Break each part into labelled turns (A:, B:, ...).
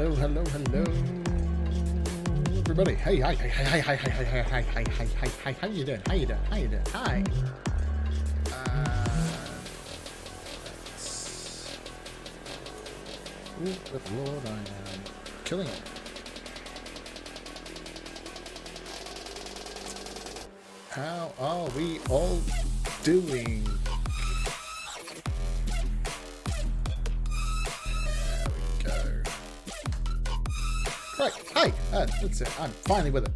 A: hello, hello, hello, everybody. Hey, hi, how you doing? How you doing? How you doing? Hi. Good Lord, I am killing it. How are we all doing? Right, hi, that's it, I'm finally with it.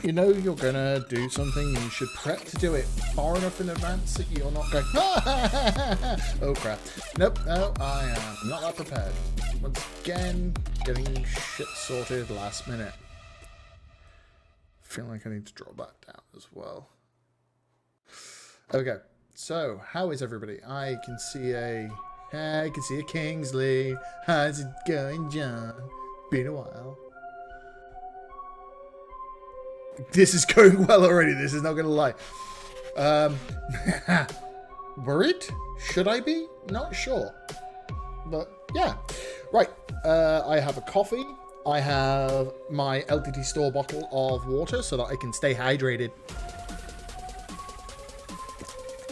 A: You know you're gonna do something, you should prep to do it far enough in advance that you're not going, oh crap. Nope, no, I am not that prepared. Once again, getting shit sorted last minute. Feel like I need to draw that down as well. Okay, so how is everybody? I can see a Kingsley. How's it going, John? Been a while. This is going well already. This is not going to lie. Worried? Should I be? Not sure. But yeah. Right. I have a coffee. I have my LTT store bottle of water so that I can stay hydrated.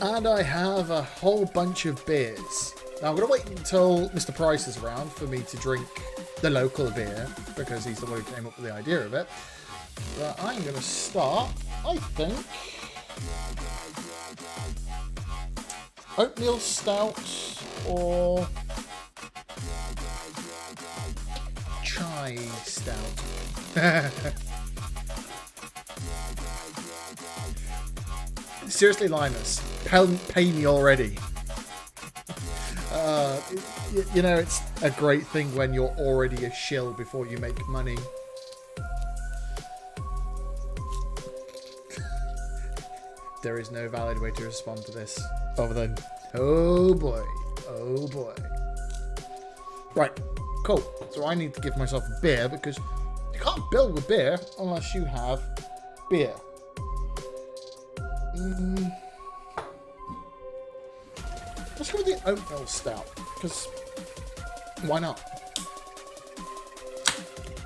A: And I have a whole bunch of beers. Now, I'm going to wait until Mr. Price is around for me to drink the local beer, because he's the one who came up with the idea of it. But I'm going to start, I think, oatmeal stout or chai stout. Seriously, Linus, pay me already. You know, it's a great thing when you're already a shill before you make money. There is no valid way to respond to this other than, oh boy, oh boy. Right, cool. So I need to give myself a beer, because you can't build with beer unless you have beer. Let's go with the oatmeal stout, because why not?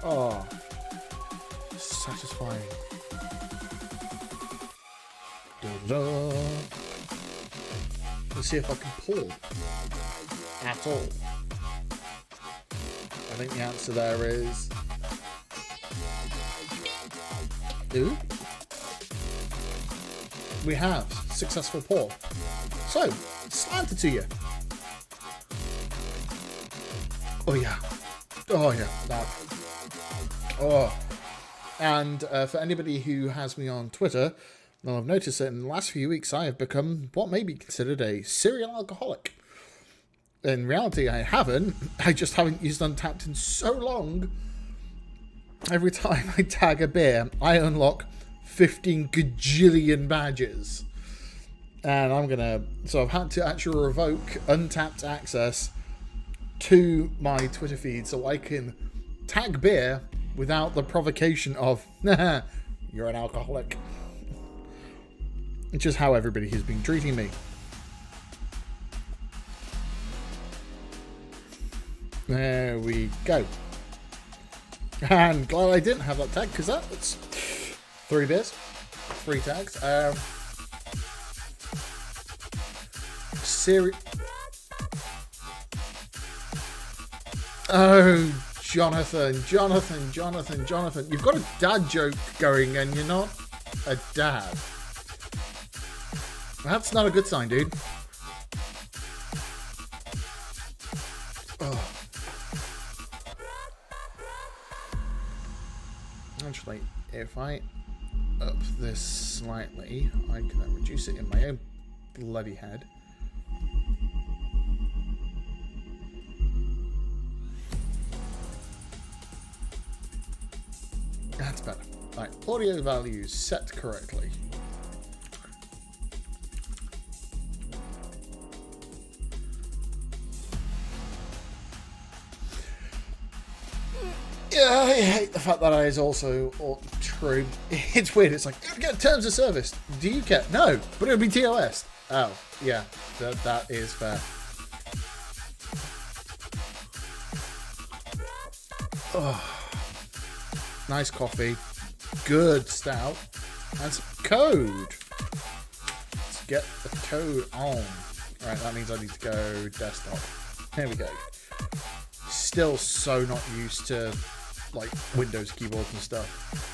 A: Oh, satisfying. Da-da. Let's see if I can pull at all. I think the answer there is ooh. We have successful pour. So, slanted to you. Oh yeah. Oh yeah. That. Oh. And for anybody who has me on Twitter, well, I've noticed that in the last few weeks I have become what may be considered a serial alcoholic. In reality, I haven't. I just haven't used Untapped in so long. Every time I tag a beer, I unlock 15 gajillion badges. And I'm gonna... So I've had to actually revoke Untapped access to my Twitter feed so I can tag beer without the provocation of, you're an alcoholic. It's just how everybody has been treating me. There we go. And glad I didn't have that tag, because that's 3 beers, 3 tags. Oh, Jonathan. You've got a dad joke going and you're not a dad. That's not a good sign, dude. Oh. Actually, if I up this slightly, I can reduce it in my own bloody head. That's better. Right, audio values set correctly. Yeah, I hate the fact that is also true. It's weird. It's like, you get terms of service. Do you care? No, but it'll be TOS. Oh, yeah, that is fair. Nice coffee. Good stout. And some code. Let's get the code on. Alright, that means I need to go desktop. There we go. Still so not used to like Windows keyboards and stuff.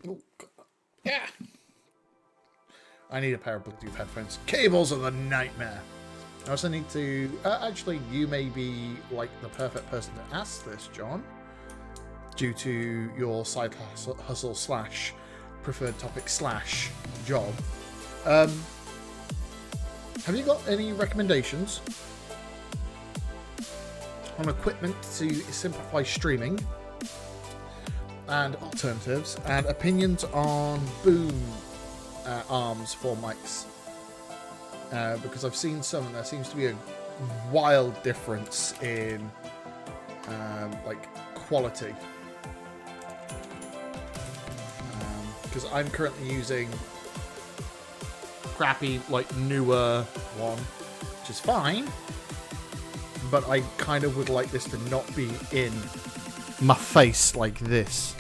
A: Oh, yeah. I need a pair of Bluetooth headphones. Cables are the nightmare. I also need to... actually, you may be like the perfect person to ask this, John, due to your side hustle slash preferred topic slash job. Have you got any recommendations on equipment to simplify streaming and alternatives, and opinions on boom arms for mics? Because I've seen some and there seems to be a wild difference in like quality. Because I'm currently using crappy, like newer one, which is fine, but I kind of would like this to not be in my face like this.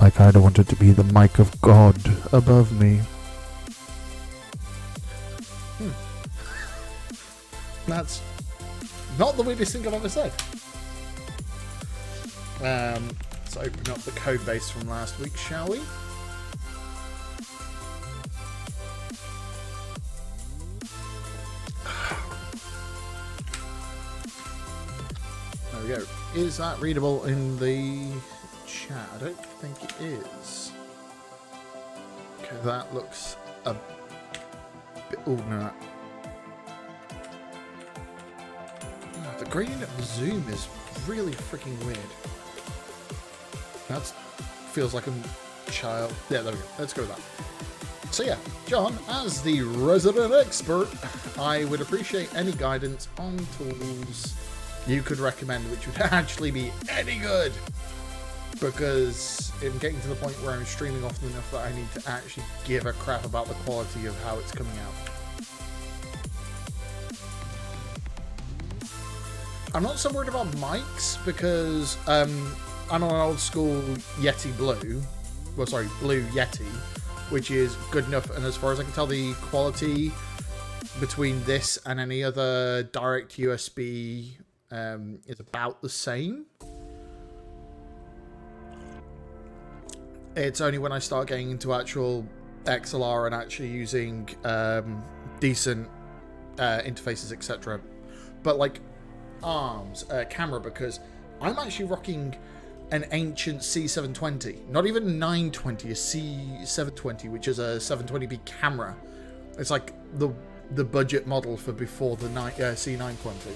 A: I kind of want it to be the mic of God above me. That's not the weirdest thing I've ever said. Let's open up the code base from last week, shall we? There we go. Is that readable in the chat? I don't think it is. Okay, that looks a bit... Oh, no. The gradient of the zoom is really freaking weird. That feels like a child. Yeah, there we go. Let's go with that. So yeah, John, as the resident expert, I would appreciate any guidance on tools you could recommend which would actually be any good. Because I'm getting to the point where I'm streaming often enough that I need to actually give a crap about the quality of how it's coming out. I'm not so worried about mics because I'm on an old school Yeti Blue. Well, sorry, Blue Yeti, which is good enough. And as far as I can tell, the quality between this and any other direct USB is about the same. It's only when I start getting into actual XLR and actually using decent interfaces, etc. But like arms, camera, because I'm actually rocking an ancient C720, not even 920, a C720, which is a 720p camera. It's like the budget model for before the C920,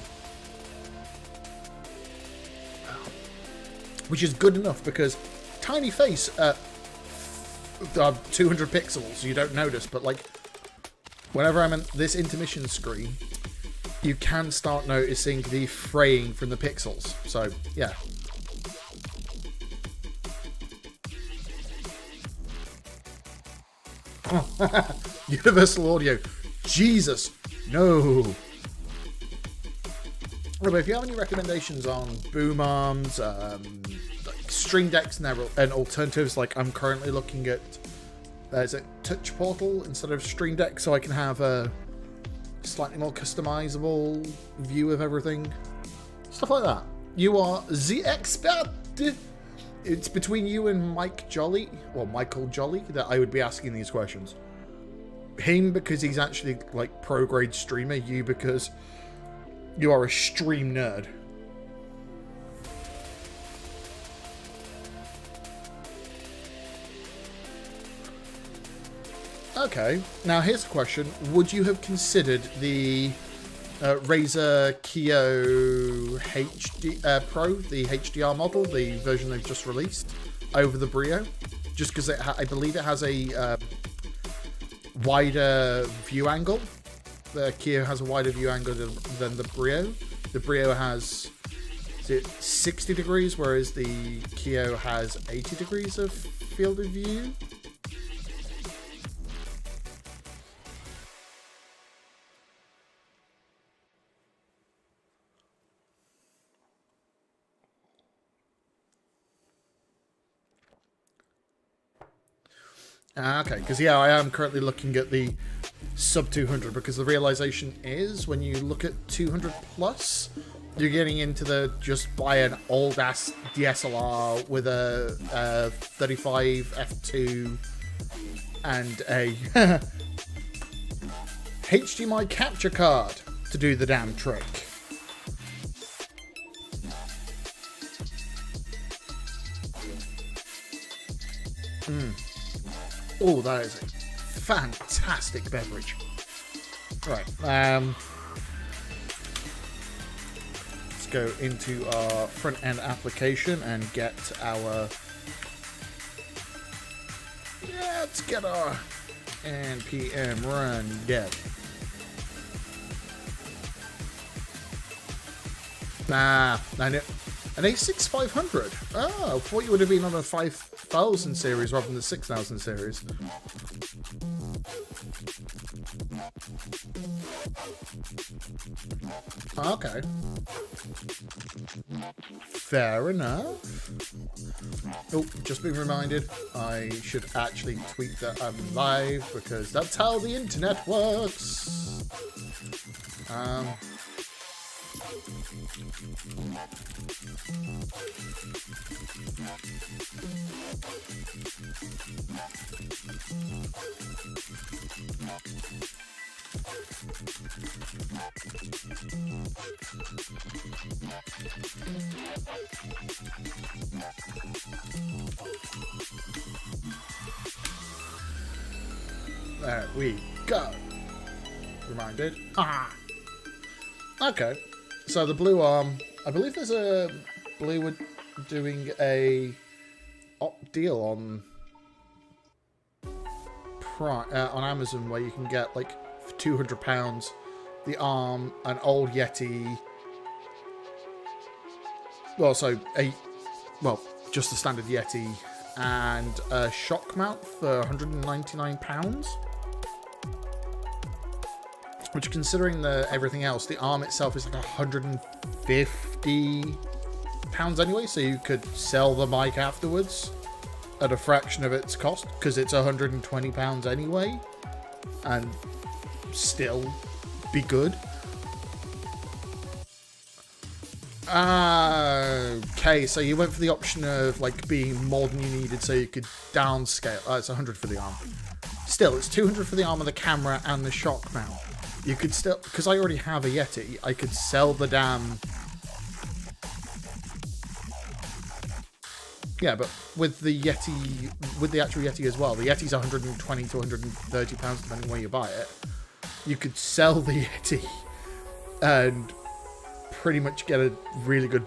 A: which is good enough because tiny face at 200 pixels you don't notice, but like whenever I'm in this intermission screen, you can start noticing the fraying from the pixels. So, yeah. Universal Audio. Jesus, no. But if you have any recommendations on boom arms, like Stream Decks and alternatives, like I'm currently looking at, is it Touch Portal instead of Stream Deck, so I can have a slightly more customizable view of everything, stuff like that. You are the expert. It's between you and Mike Jolly, or Michael Jolly, that I would be asking these questions. Him because he's actually like pro grade streamer, you because you are a stream nerd. Okay, now here's a question. Would you have considered the Razer Kiyo HD Pro, the HDR model, the version they've just released, over the Brio? Just because I believe it has a wider view angle. The Kiyo has a wider view angle than the Brio. The Brio has 60 degrees, whereas the Kiyo has 80 degrees of field of view. Okay, because yeah, I am currently looking at the sub 200 because the realization is when you look at 200 plus, you're getting into the just buy an old ass DSLR with a 35 f2 and a HDMI capture card to do the damn trick. Oh, that is a fantastic beverage. Right, let's go into our front end application and get our... Yeah, let's get our npm run dev. Nah, an A6 500. Oh, I thought you would have been on a 5000 series rather than the 6000 series. Okay. Fair enough. Oh, just being reminded, I should actually tweet that I'm live because that's how the internet works. There we go. Reminded. Ah. Okay. So the blue arm, I believe there's a blue doing a op deal on on Amazon where you can get like for £200 the arm, an old Yeti. Well, so just the standard Yeti and a shock mount for £199. Which, considering everything else, the arm itself is like £150 anyway, so you could sell the mic afterwards at a fraction of its cost, because it's £120 anyway, and still be good. Okay, so you went for the option of like being more than you needed, so you could downscale. It's 100 for the arm. Still, it's 200 for the arm of the camera and the shock mount. You could still, because I already have a Yeti, I could sell the damn... Yeah, but with the Yeti, with the actual Yeti as well, the Yeti's 120 to 130 pounds depending where you buy it. You could sell the Yeti and pretty much get a really good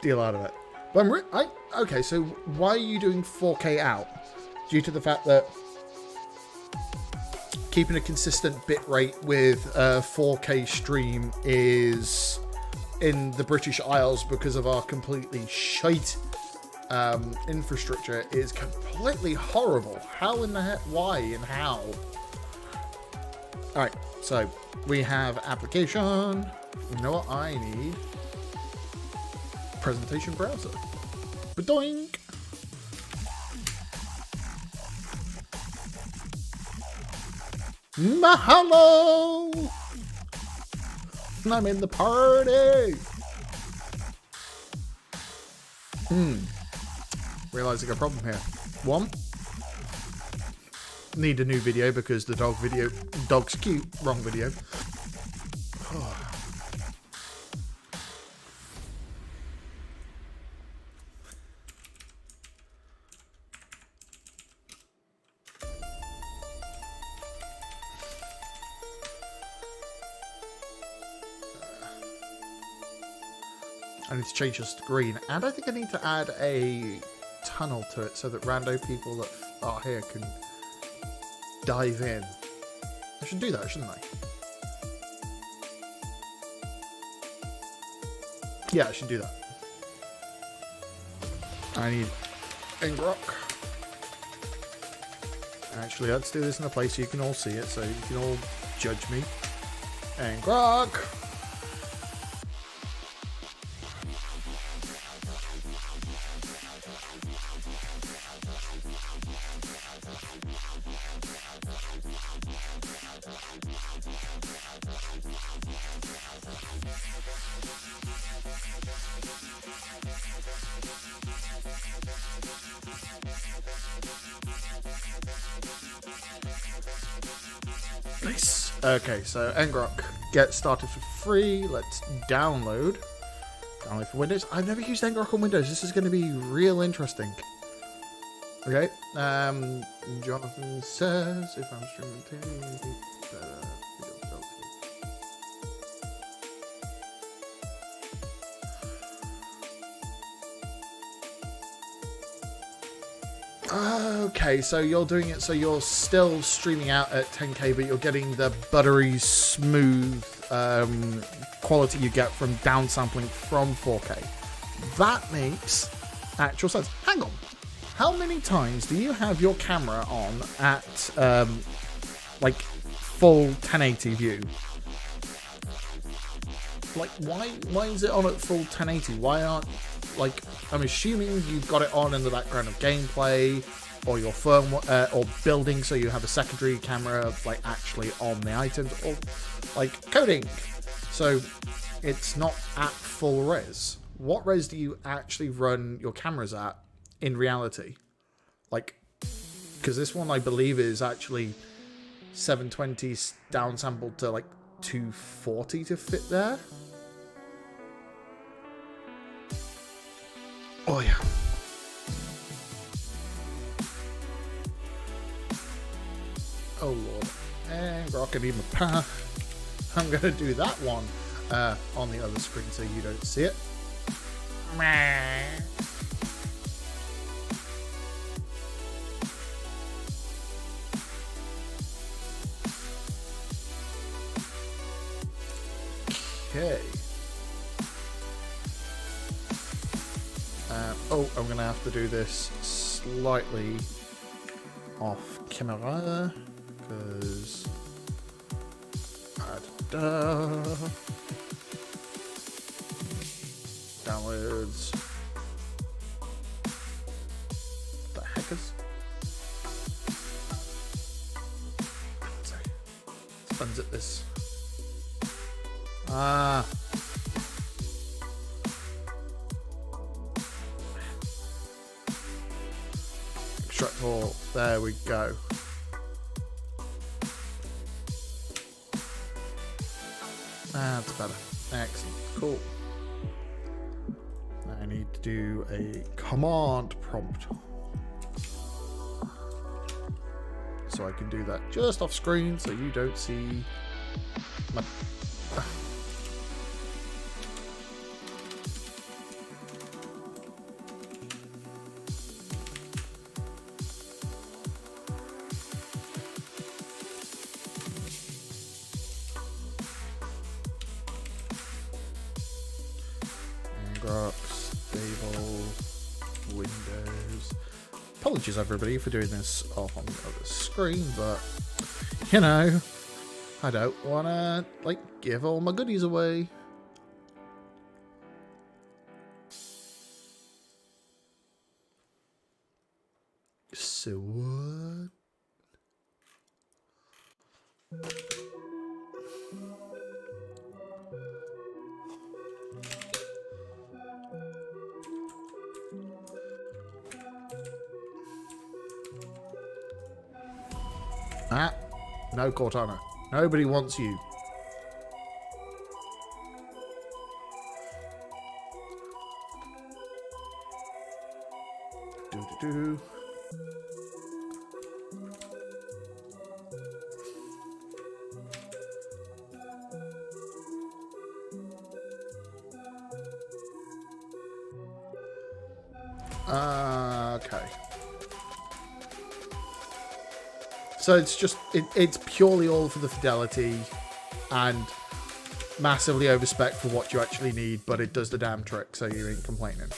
A: deal out of it. But okay, so why are you doing 4K out? Due to the fact that keeping a consistent bitrate with a 4K stream is in the British Isles, because of our completely shite infrastructure, is completely horrible. How in the heck? Why and how? Alright, so we have application. You know what I need? Presentation browser. Badoink! Mahalo! I'm in the party! Realizing a problem here. One, need a new video because the dog's cute. Wrong video. I need to change the screen, and I think I need to add a tunnel to it so that rando people that are here can dive in. I should do that, shouldn't I? Yeah, I should do that. I need Ngrok. Actually, let's do this in a place you can all see it, so you can all judge me. Ngrok! Nice. Okay, so Ngrok, get started for free. Let's download. Download for Windows. I've never used Ngrok on Windows. This is going to be real interesting. Okay. Jonathan says if I'm streaming okay, so you're doing it so you're still streaming out at 10K, but you're getting the buttery smooth quality you get from downsampling from 4K. That makes actual sense. Hang on. How many times do you have your camera on at like full 1080 view? Like why is it on at full 1080? Why aren't, like, I'm assuming you've got it on in the background of gameplay or your firm or building, so you have a secondary camera like actually on the items, or like coding, so it's not at full res. What res do you actually run your cameras at in reality? Like, because this one I believe is actually 720 downsampled to like 240 to fit there. Oh yeah. Oh lord. And Rocket even path. I'm gonna do that one on the other screen so you don't see it. Okay. Oh, I'm gonna have to do this slightly off camera because downloads. The heckers. Sorry. Let's unzip this. Extract all. There we go. That's better. Excellent. Cool. I need to do a command prompt. So I can do that just off screen so you don't see my... Stable Windows. Apologies everybody for doing this off on the other screen, but you know, I don't wanna like give all my goodies away. So what? Ah, no Cortana. Nobody wants you. Do. Okay. So it's just, it's purely all for the fidelity and massively overspec for what you actually need, but it does the damn trick, so you ain't complaining.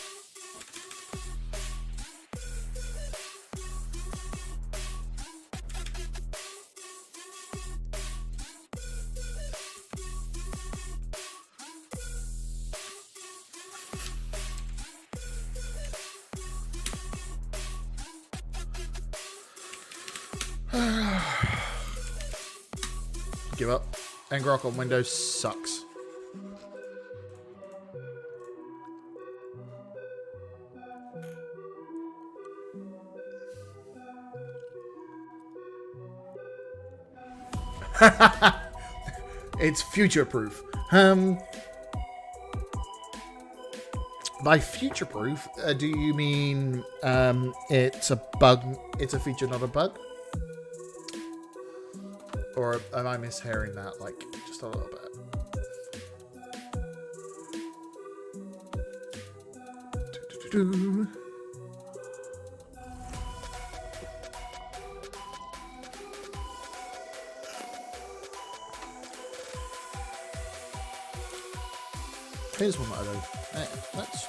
A: Give up. ngrok on Windows sucks. It's future-proof. By future-proof, do you mean it's a bug? It's a feature, not a bug? Or am I mishearing that, like, just a little bit? Here's one that I don't. Let's.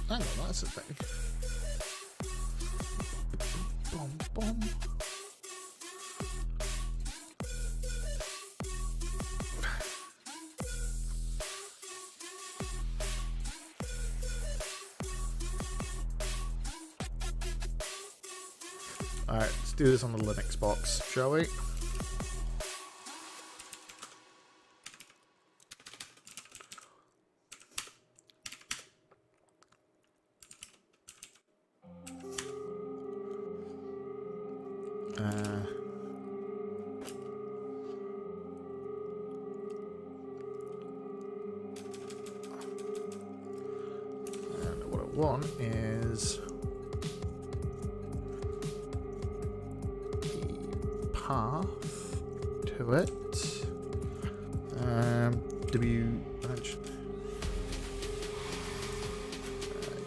A: Hang on, that's a thing. Bomb, bomb. Alright, let's do this on the Linux box, shall we? And what I want is the path to it.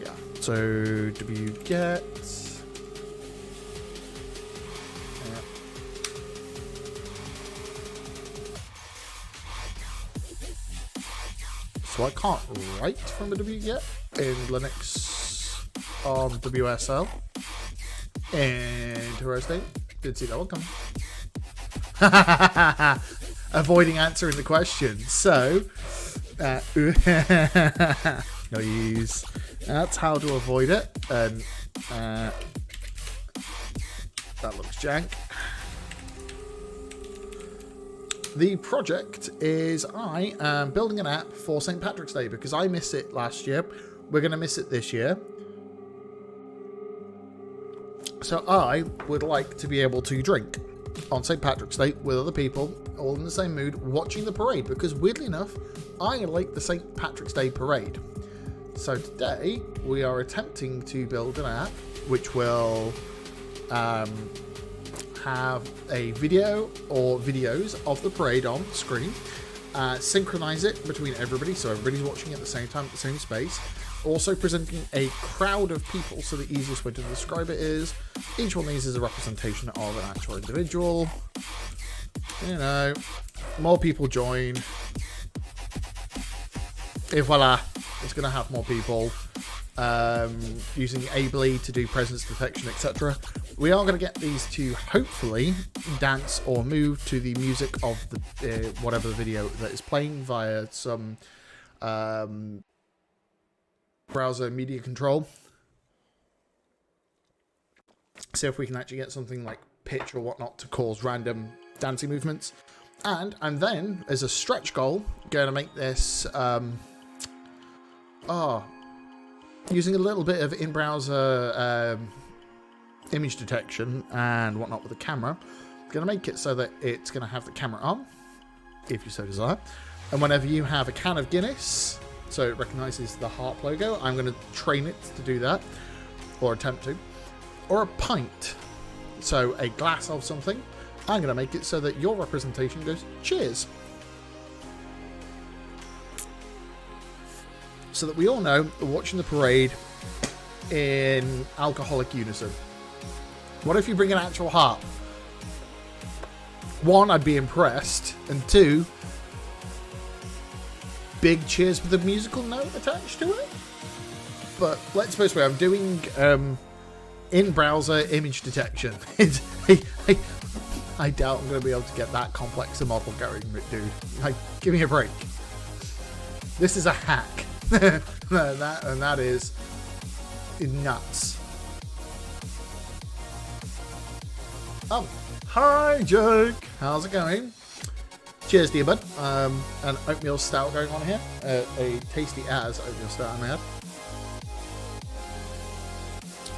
A: Yeah. So wget. So I can't write from a wget in Linux on WSL into Roasting. Didn't see that one coming. Avoiding answering the question. So, no use. That's how to avoid it. And that looks jank. The project is I am building an app for St. Patrick's Day because I missed it last year. We're going to miss it this year. So I would like to be able to drink on St. Patrick's Day with other people, all in the same mood, watching the parade. Because weirdly enough, I like the St. Patrick's Day parade. So today we are attempting to build an app which will have a video or videos of the parade on screen, synchronize it between everybody so everybody's watching at the same time at the same space, also presenting a crowd of people. So the easiest way to describe it is each one of these is a representation of an actual individual. You know, more people join, et voila, it's going to have more people. Using Ably to do presence detection, etc. We are going to get these to hopefully dance or move to the music of the whatever the video that is playing via some browser media control. See if we can actually get something like pitch or whatnot to cause random dancing movements. And I'm then, as a stretch goal, going to make this using a little bit of in-browser image detection and whatnot with the camera. I'm going to make it so that it's going to have the camera on, if you so desire. And whenever you have a can of Guinness, so it recognizes the harp logo, I'm going to train it to do that, or attempt to. Or a pint, so a glass of something. I'm going to make it so that your representation goes, cheers. So that we all know we're watching the parade in alcoholic unison. What if you bring an actual harp? One, I'd be impressed. And two, big cheers with a musical note attached to it. But let's put it this way, I'm doing in-browser image detection. I doubt I'm going to be able to get that complex a model going, dude. Like, give me a break. This is a hack. that is nuts. Hi, Jake. How's it going? Cheers, dear bud. An oatmeal stout going on here. A tasty as oatmeal stout, I may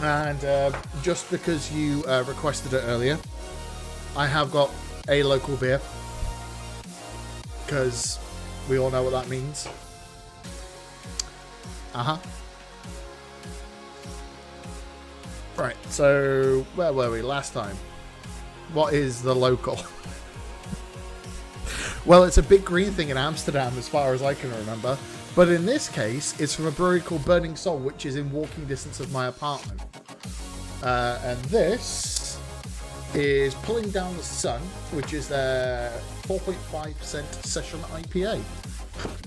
A: add. And just because you requested it earlier, I have got a local beer. Because we all know what that means. Right, so where were we last time? What is the local? Well, it's a big green thing in Amsterdam as far as I can remember. But in this case, it's from a brewery called Burning Soul, which is in walking distance of my apartment. And this is Pulling Down the Sun, which is their 4.5% session IPA.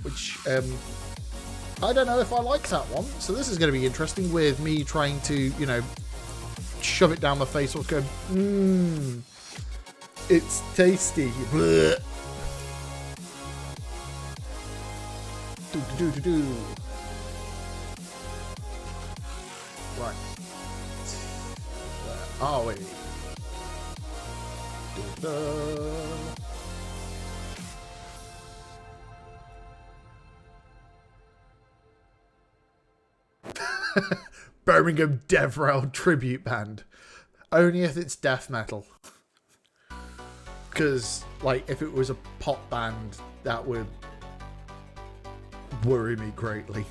A: Which, I don't know if I like that one. So this is going to be interesting with me trying to, you know, shove it down my face or go, it's tasty. Blech. Do. Right. Where are we? Birmingham Devrel tribute band. Only if it's death metal. Because, like, if it was a pop band, that would worry me greatly.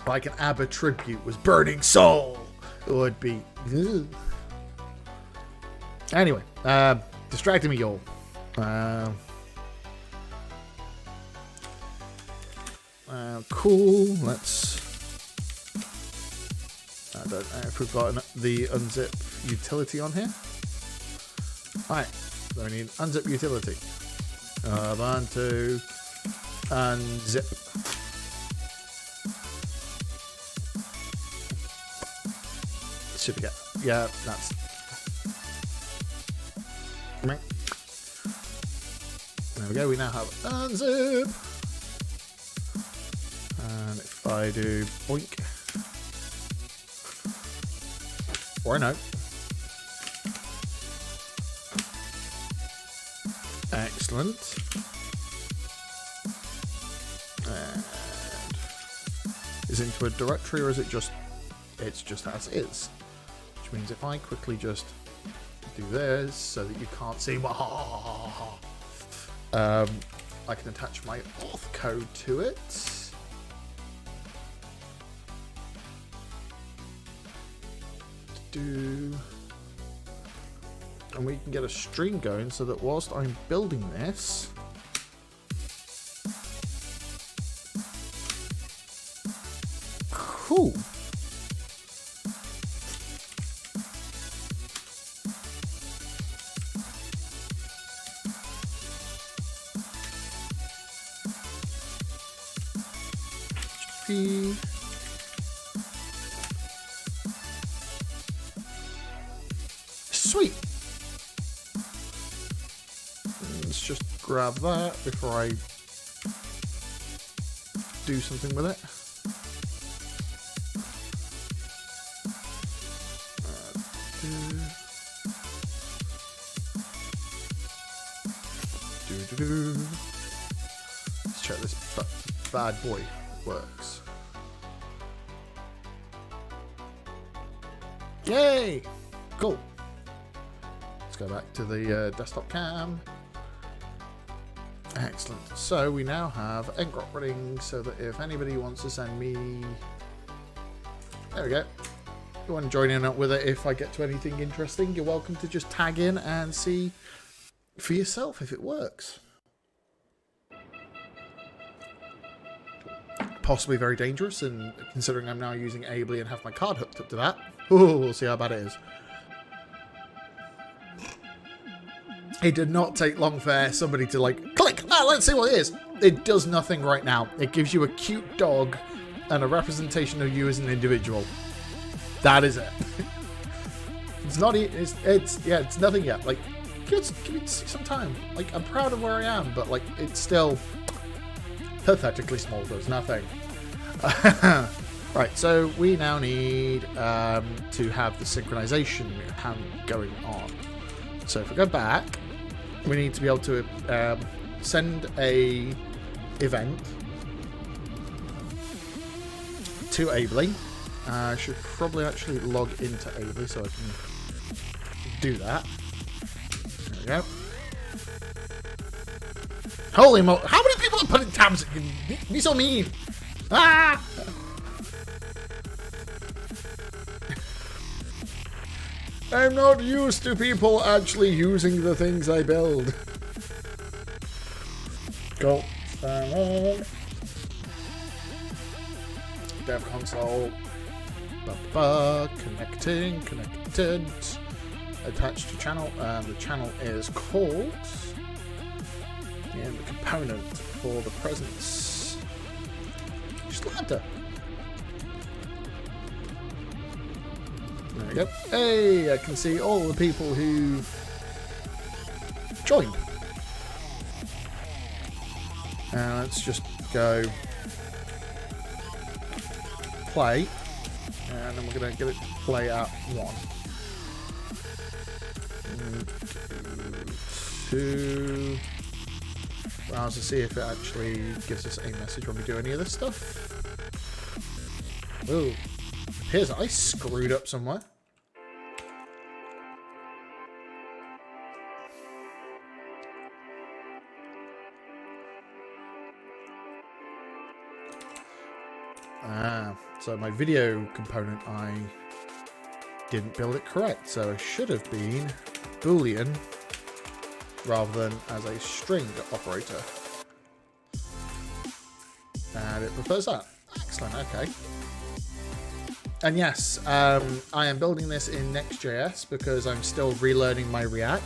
A: Like an ABBA tribute was Burning Soul. It would be. Ugh. Anyway, distracting me all. Cool. Let's. I don't know if we've got the unzip utility on here. Alright, so we need unzip utility. Ubuntu unzip. Should we get? Yeah, that's. There we go. We now have unzip. And if I do boink. Or no. Excellent. And is it into a directory or is it just, it's just as is? Which means if I quickly just do this so that you can't see I can attach my auth code to it. And we can get a stream going so that whilst I'm building this, cool. Sweet. Let's just grab that before I do something with it. Let's check this bad boy works. Yay! Cool. Let's go back to the desktop cam. Excellent. So we now have ngrok running so that if anybody wants to send me... There we go. If you want to join in with it, if I get to anything interesting, you're welcome to just tag in and see for yourself if it works. Possibly very dangerous, and considering I'm now using Ably and have my card hooked up to that, we'll see how bad it is. It did not take long for somebody to like click. Ah, let's see what it is. It does nothing right now. It gives you a cute dog and a representation of you as an individual. That is it. It's not. It's nothing yet. Like, give me some time. Like, I'm proud of where I am, but like, it's still pathetically small. There's nothing. Right, so we now need to have the synchronization going on. So if we go back, we need to be able to send a event to Ably. I should probably actually log into Ably so I can do that. There we go. Holy mo! How many people are putting tabs? Be so mean! Ah! I'm not used to people actually using the things I build. Go. Dev console. Connected. Attached to channel. The channel is called. And the component for the presence. Just ladder. There we go. Hey, I can see all the people who joined. Let's just go play, and then we're going to get it to play at 1. 2. Browse to see if it actually gives us a message when we do any of this stuff. Ooh. Appears I screwed up somewhere. So my video component, I didn't build it correct, so it should have been Boolean rather than as a string operator. And it prefers that. Excellent, okay. And yes, I am building this in Next.js because I'm still relearning my React.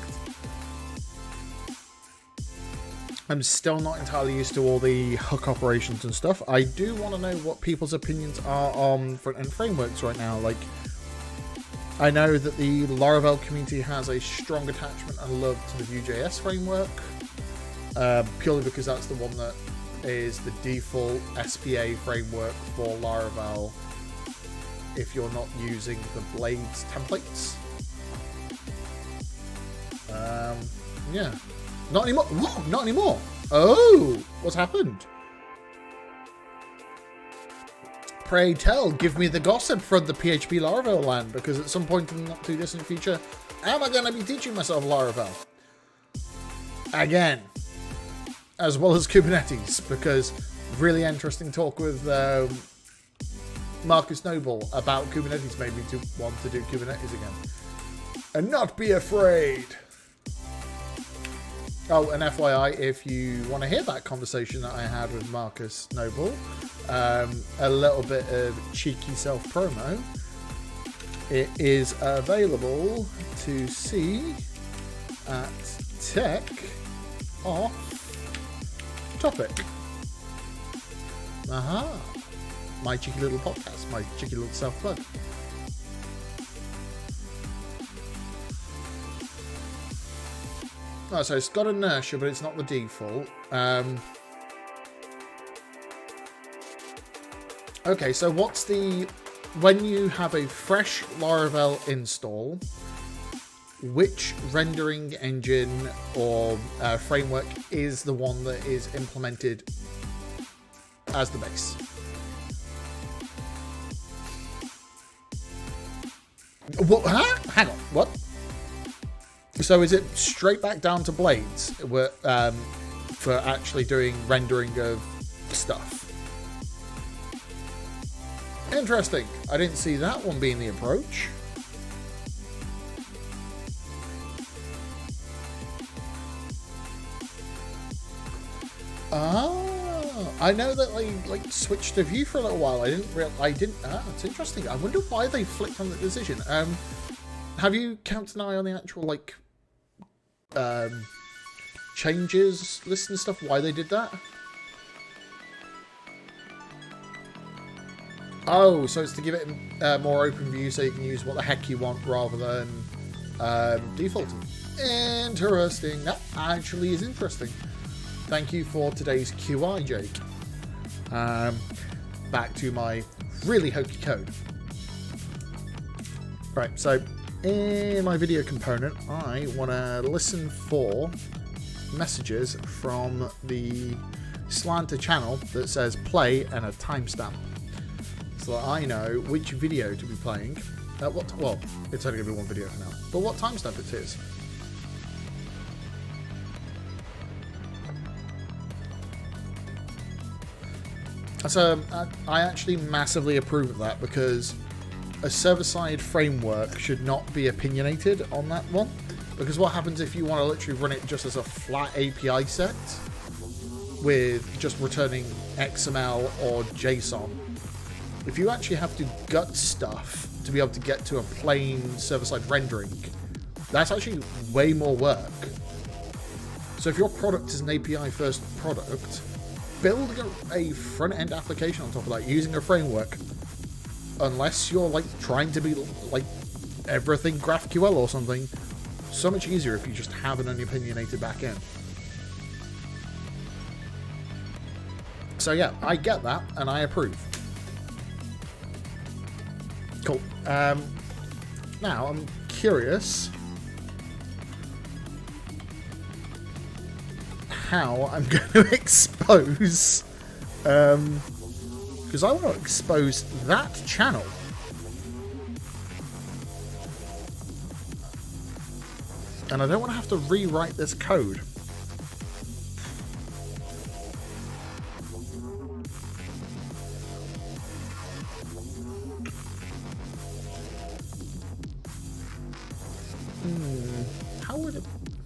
A: I'm still not entirely used to all the hook operations and stuff. I do want to know what people's opinions are on front-end frameworks right now. Like, I know that the Laravel community has a strong attachment and love to the Vue.js framework, purely because that's the one that is the default SPA framework for Laravel if you're not using the Blades templates. Yeah. Not anymore. Whoa, not anymore. Oh, what's happened? Pray tell, give me the gossip from the PHP Laravel land, because at some point in the not too distant future, am I going to be teaching myself Laravel? Again. As well as Kubernetes, because really interesting talk with Marcus Noble about Kubernetes made me to want to do Kubernetes again. And not be afraid. Oh, and FYI, if you want to hear that conversation that I had with Marcus Noble, a little bit of cheeky self-promo, it is available to see at Tech Off Topic. Aha. My cheeky little podcast, my cheeky little self-plug. Oh, so it's got inertia, but it's not the default. Okay, so what's the... When you have a fresh Laravel install, which rendering engine or framework is the one that is implemented as the base? What? Huh? Hang on, what? So is it straight back down to Blades for actually doing rendering of stuff? Interesting. I didn't see that one being the approach. Ah, I know that they like switched to Vue for a little while. I didn't. It's interesting. I wonder why they flicked on the decision. Have you kept an eye on the actual like changes list and stuff? Why they did that? Oh, so it's to give it more open view, so you can use what the heck you want rather than defaulting. Interesting. That actually is interesting. Thank you for today's QI, Jake. Back to my really hokey code. Right, so in my video component, I want to listen for messages from the Slanter channel that says play and a timestamp, so that I know which video to be playing. Well, it's only going to be one video for now, but what timestamp it is. So I actually massively approve of that, because a server-side framework should not be opinionated on that one. Because what happens if you want to literally run it just as a flat API set with just returning XML or JSON? If you actually have to gut stuff to be able to get to a plain server-side rendering, that's actually way more work. So if your product is an API-first product, building a front-end application on top of that using a framework, unless you're like trying to be like everything GraphQL or something, so much easier if you just have an unopinionated backend. So yeah, I get that and I approve. Cool. Now I'm curious how I'm going to expose, because I want to expose that channel. And I don't want to have to rewrite this code. How would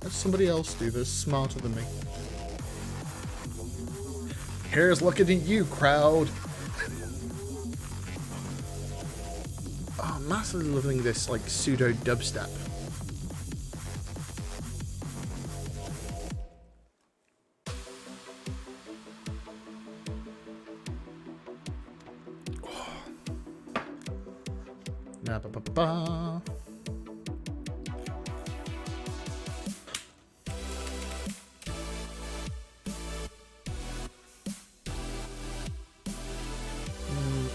A: somebody else do this smarter than me? Here's looking at you, crowd. Oh, I'm massively loving this like pseudo dubstep. Na ba ba ba.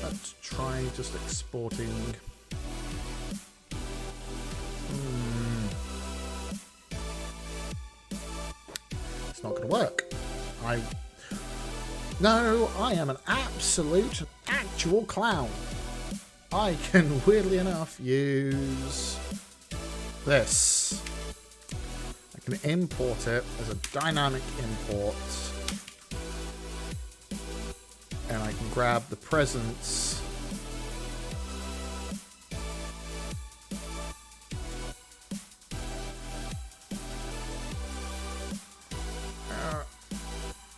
A: Let's try just exporting. It's not going to work. No, I am an absolute actual clown. I can, weirdly enough, use this. I can import it as a dynamic import. And I can grab the presence.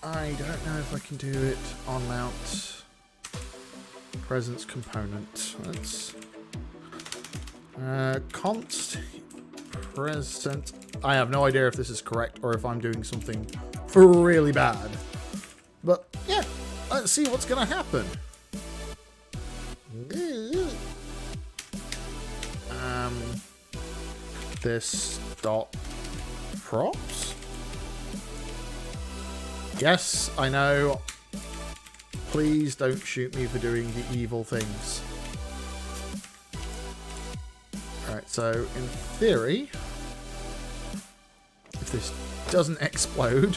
A: I don't know if I can do it on mount presence component. Let's const present. I have no idea if this is correct or if I'm doing something really bad. But yeah, let's see what's gonna happen. This dot props. Yes, I know. Please don't shoot me for doing the evil things. Alright, so in theory, if this doesn't explode,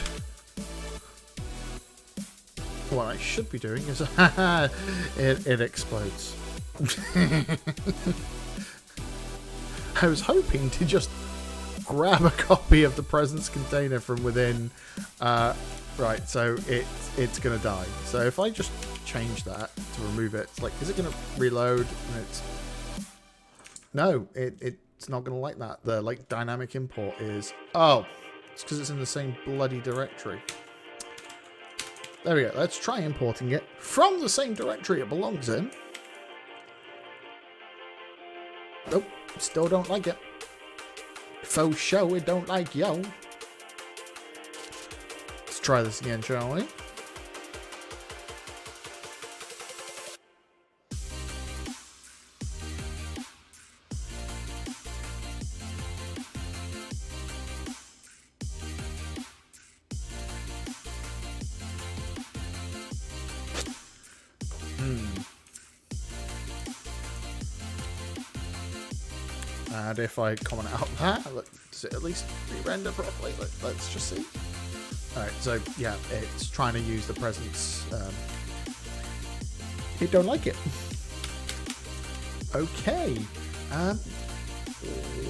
A: what I should be doing is it explodes. I was hoping to just grab a copy of the presence container from within. Right, so it's gonna die. So if I just change that to remove it, it's like, is it gonna reload? And no, it's not gonna like that. The like dynamic import is, oh, it's because it's in the same bloody directory. There we go. Let's try importing it from the same directory it belongs in. Nope, still don't like it. Faux show, it don't like yo. Let's try this again, shall we? And if I comment out that, does it at least re-render properly? Let's just see. Alright, so yeah, it's trying to use the presence. It don't like it. Okay.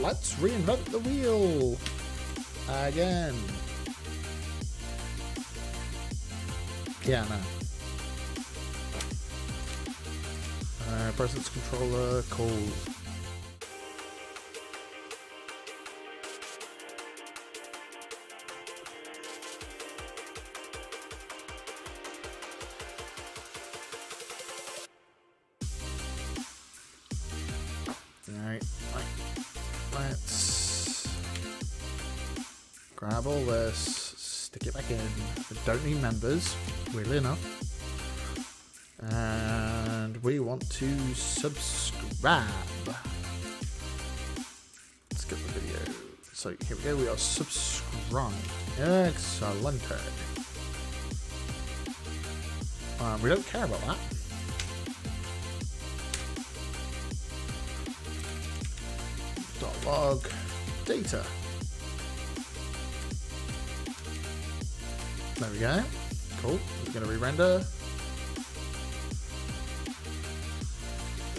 A: Let's reinvent the wheel again. Yeah, no. Presence controller, cool. Alright, let's grab all this, stick it back in. We don't need members, weirdly enough. And we want to subscribe. Let's get the video. So here we go, we are subscribed. Excellent. We don't care about that. .log data. There we go. Cool. We're going to re-render.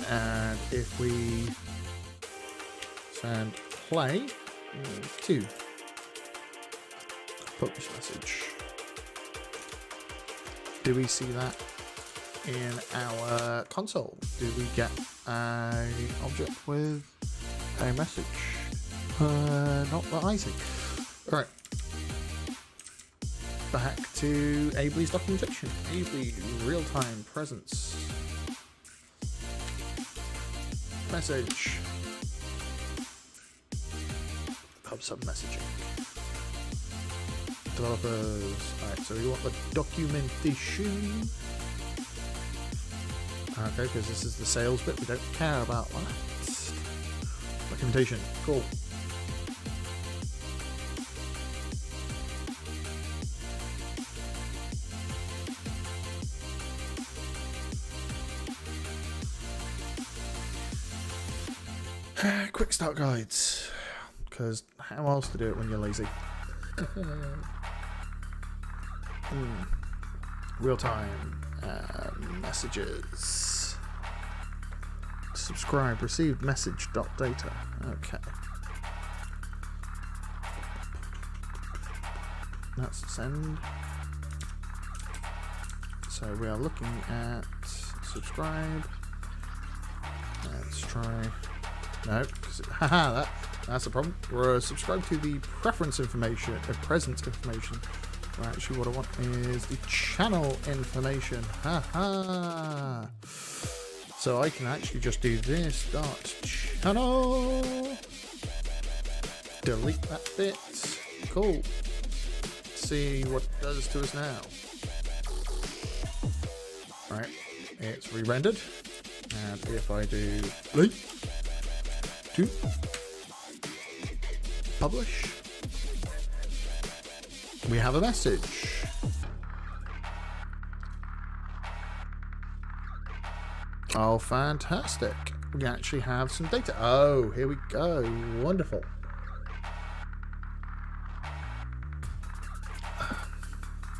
A: And if we send play to publish message, do we see that in our console? Do we get an object with a message? Not that I see. Alright. Back to Ably's documentation. Ably real-time presence. Message. Pub/sub messaging. Developers. Alright, so we want the documentation. Okay, because this is the sales bit. We don't care about that. Documentation. Cool. Quick start guides, because how else to do it when you're lazy? Real time messages. Subscribe, received message data. Okay. That's send. So we are looking at subscribe. Let's try. No, because that's the problem. We're subscribed to the preference information, presence information. Well, actually, what I want is the channel information. Haha. So I can actually just do this dot channel. Delete that bit. Cool. See what it does to us now. Right, it's re-rendered. And if I do play to publish, we have a message. Oh, fantastic. We actually have some data. Oh, here we go. Wonderful.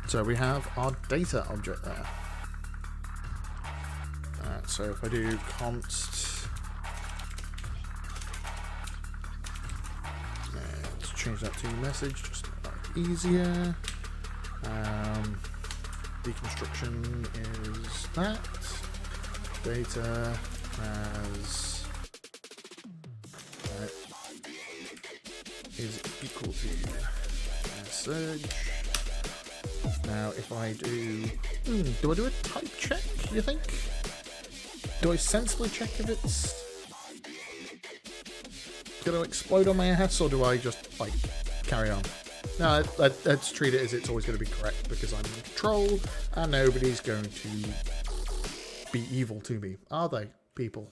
A: So we have our data object there. So if I do const, let's change that to message, just to make it easier. Deconstruction is that. Data as is equal to message. Now if I do I do a type check, you think? Do I sensibly check if it's going to explode on my ass, or do I just, like, carry on? No, let's treat it as it's always going to be correct, because I'm in control, and nobody's going to be evil to me, are they, people?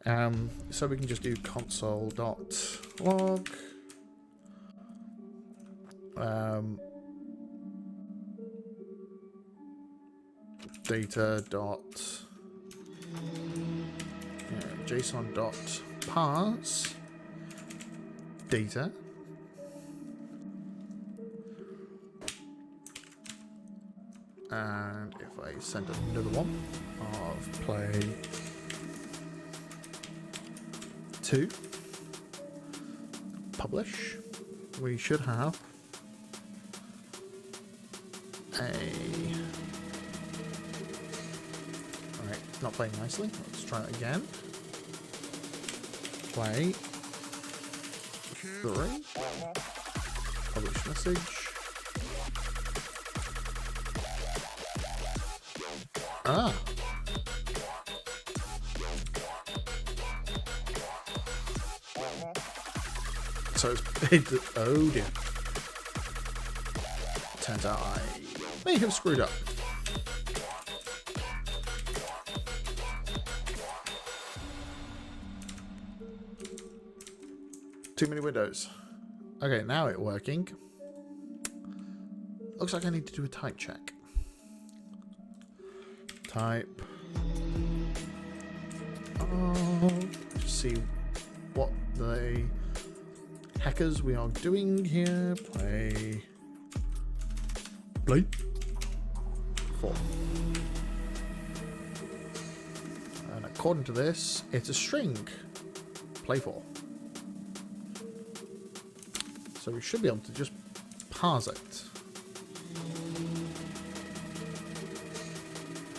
A: So we can just do console.log. Data dot JSON dot parse data. And if I send another one of play 2, publish, we should have a... Alright, not playing nicely. Let's try it again. Play 3, publish message. Ah. So it's oh dear. Turns out I may have screwed up. Too many windows. Okay, now it's working. Looks like I need to do a type check. Type. See what the hackers we are doing here. Play 4. And according to this, it's a string. Play 4. So we should be able to just parse it.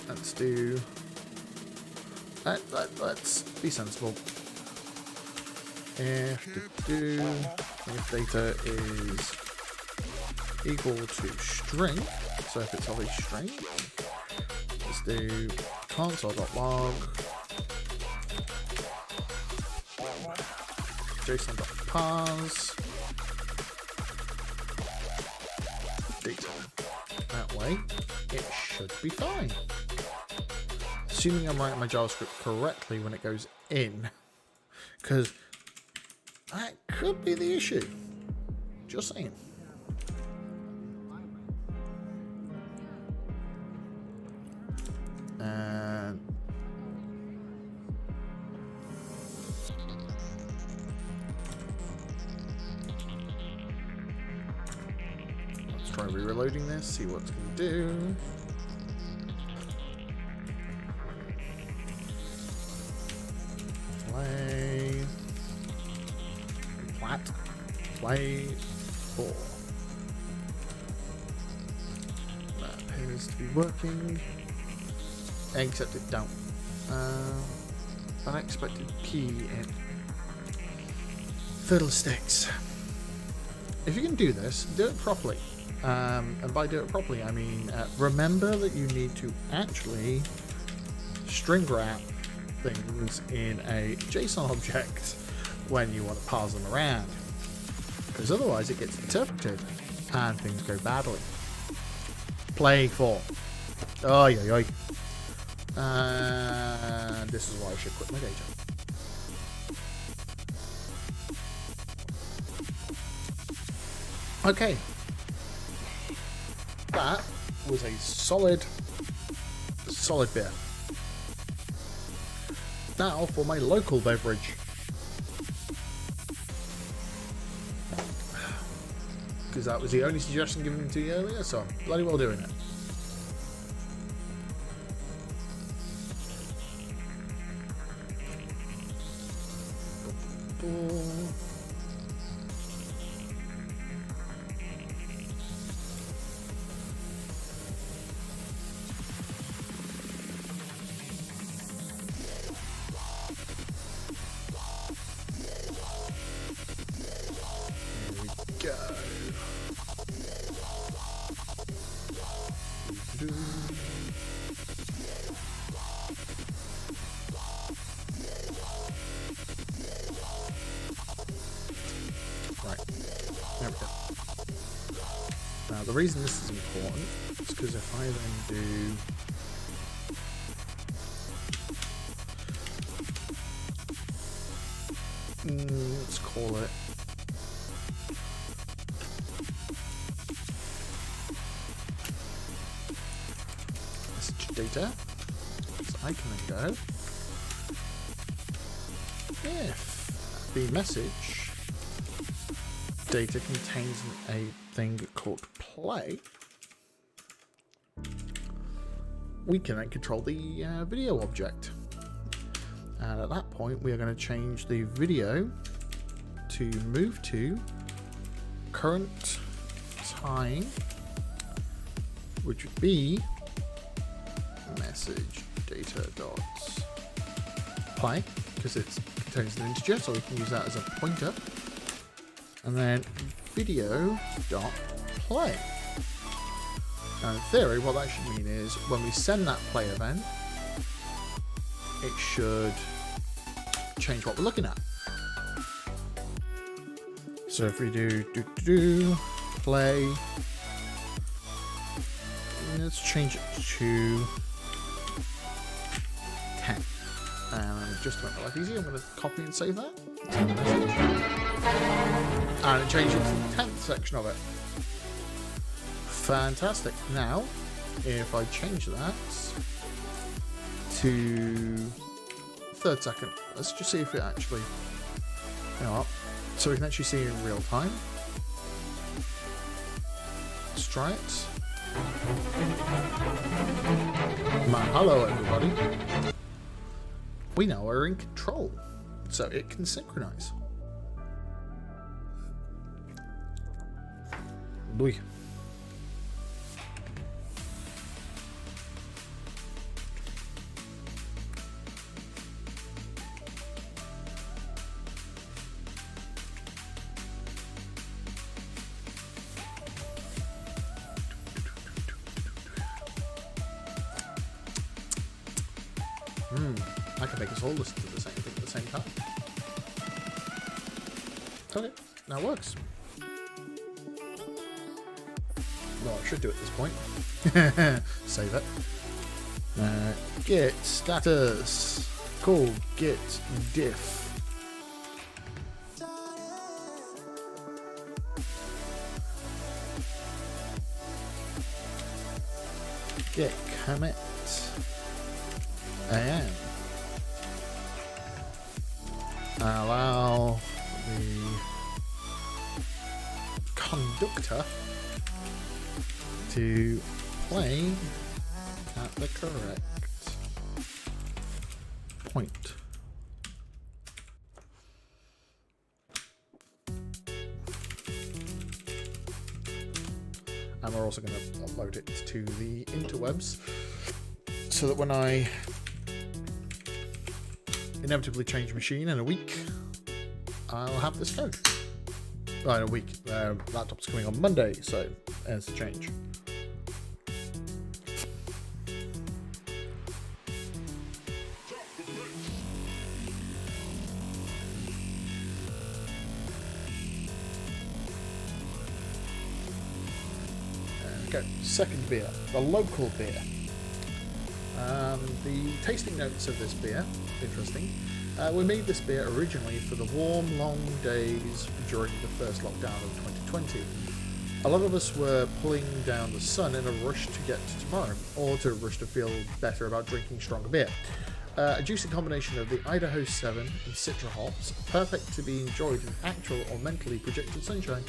A: Let's do... Let's be sensible. If data is equal to string, so if it's of a string, let's do console.log json.parse data. That way, it should be fine. Assuming I'm writing my JavaScript correctly when it goes in, because that could be the issue. Just saying. And let's try re-reloading this, see what it's going to do. Play 4. That appears to be working. Except it don't. Unexpected key in. Fiddlesticks. If you can do this, do it properly. And by do it properly, I mean remember that you need to actually string wrap things in a JSON object when you want to parse them around. Because otherwise it gets interpreted and things go badly. Play 4. Oh, yeah, yeah. And this is why I should quit my day job. Okay. That was a solid beer. Now for my local beverage. Because that was the only suggestion given to you earlier, so I'm bloody well doing it. Now the reason this is important is because if I then do, let's call it message data, so I can then go if the message data contains a thing called play, we can then control the video object. And at that point, we are going to change the video to move to current time, which would be message data dots play, because it contains an integer, so we can use that as a pointer. And then video dot play. Now in theory, what that should mean is when we send that play event, it should change what we're looking at. So if we do play, let's change it to 10. And just to make my life easier, I'm going to copy and save that. Send the message. And it changes to the 10th section of it. Fantastic. Now, if I change that to 3rd second, let's just see if it actually, you know what, so we can actually see in real time. Let's try it. Hello everybody. We now are in control, so it can synchronize. Boy. I can make us all listen to the same thing at the same time. Okay, now it works. Well, I should do it at this point. Save it. Git status. Cool. Git diff. Git commit. And allow the conductor to play at the correct point. And we're also going to upload it to the interwebs so that when I inevitably change machine in a week, I'll have this code. Well, in a week. Laptop's coming on Monday, so there's a change. Okay, second beer, the local beer. The tasting notes of this beer, interesting. We made this beer originally for the warm, long days during the first lockdown of 2020. A lot of us were pulling down the sun in a rush to get to tomorrow, or to rush to feel better about drinking stronger beer. A juicy combination of the Idaho 7 and Citra hops, perfect to be enjoyed in actual or mentally projected sunshine.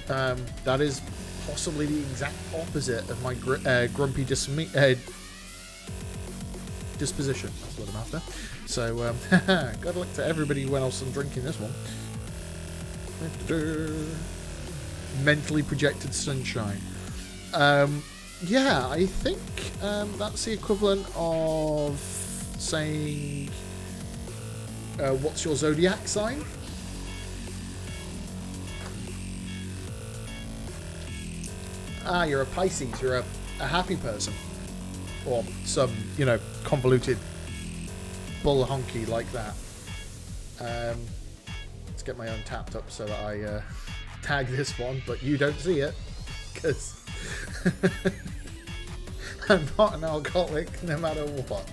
A: That is possibly the exact opposite of my grumpy disposition. That's what I'm after. So, good luck to everybody who went off and drinking this one. Mentally projected sunshine. Yeah, I think that's the equivalent of saying, what's your zodiac sign? Ah, you're a Pisces, you're a happy person. Or some, convoluted bull honky like that. Let's get my own tapped up so that I tag this one, but you don't see it, because I'm not an alcoholic no matter what.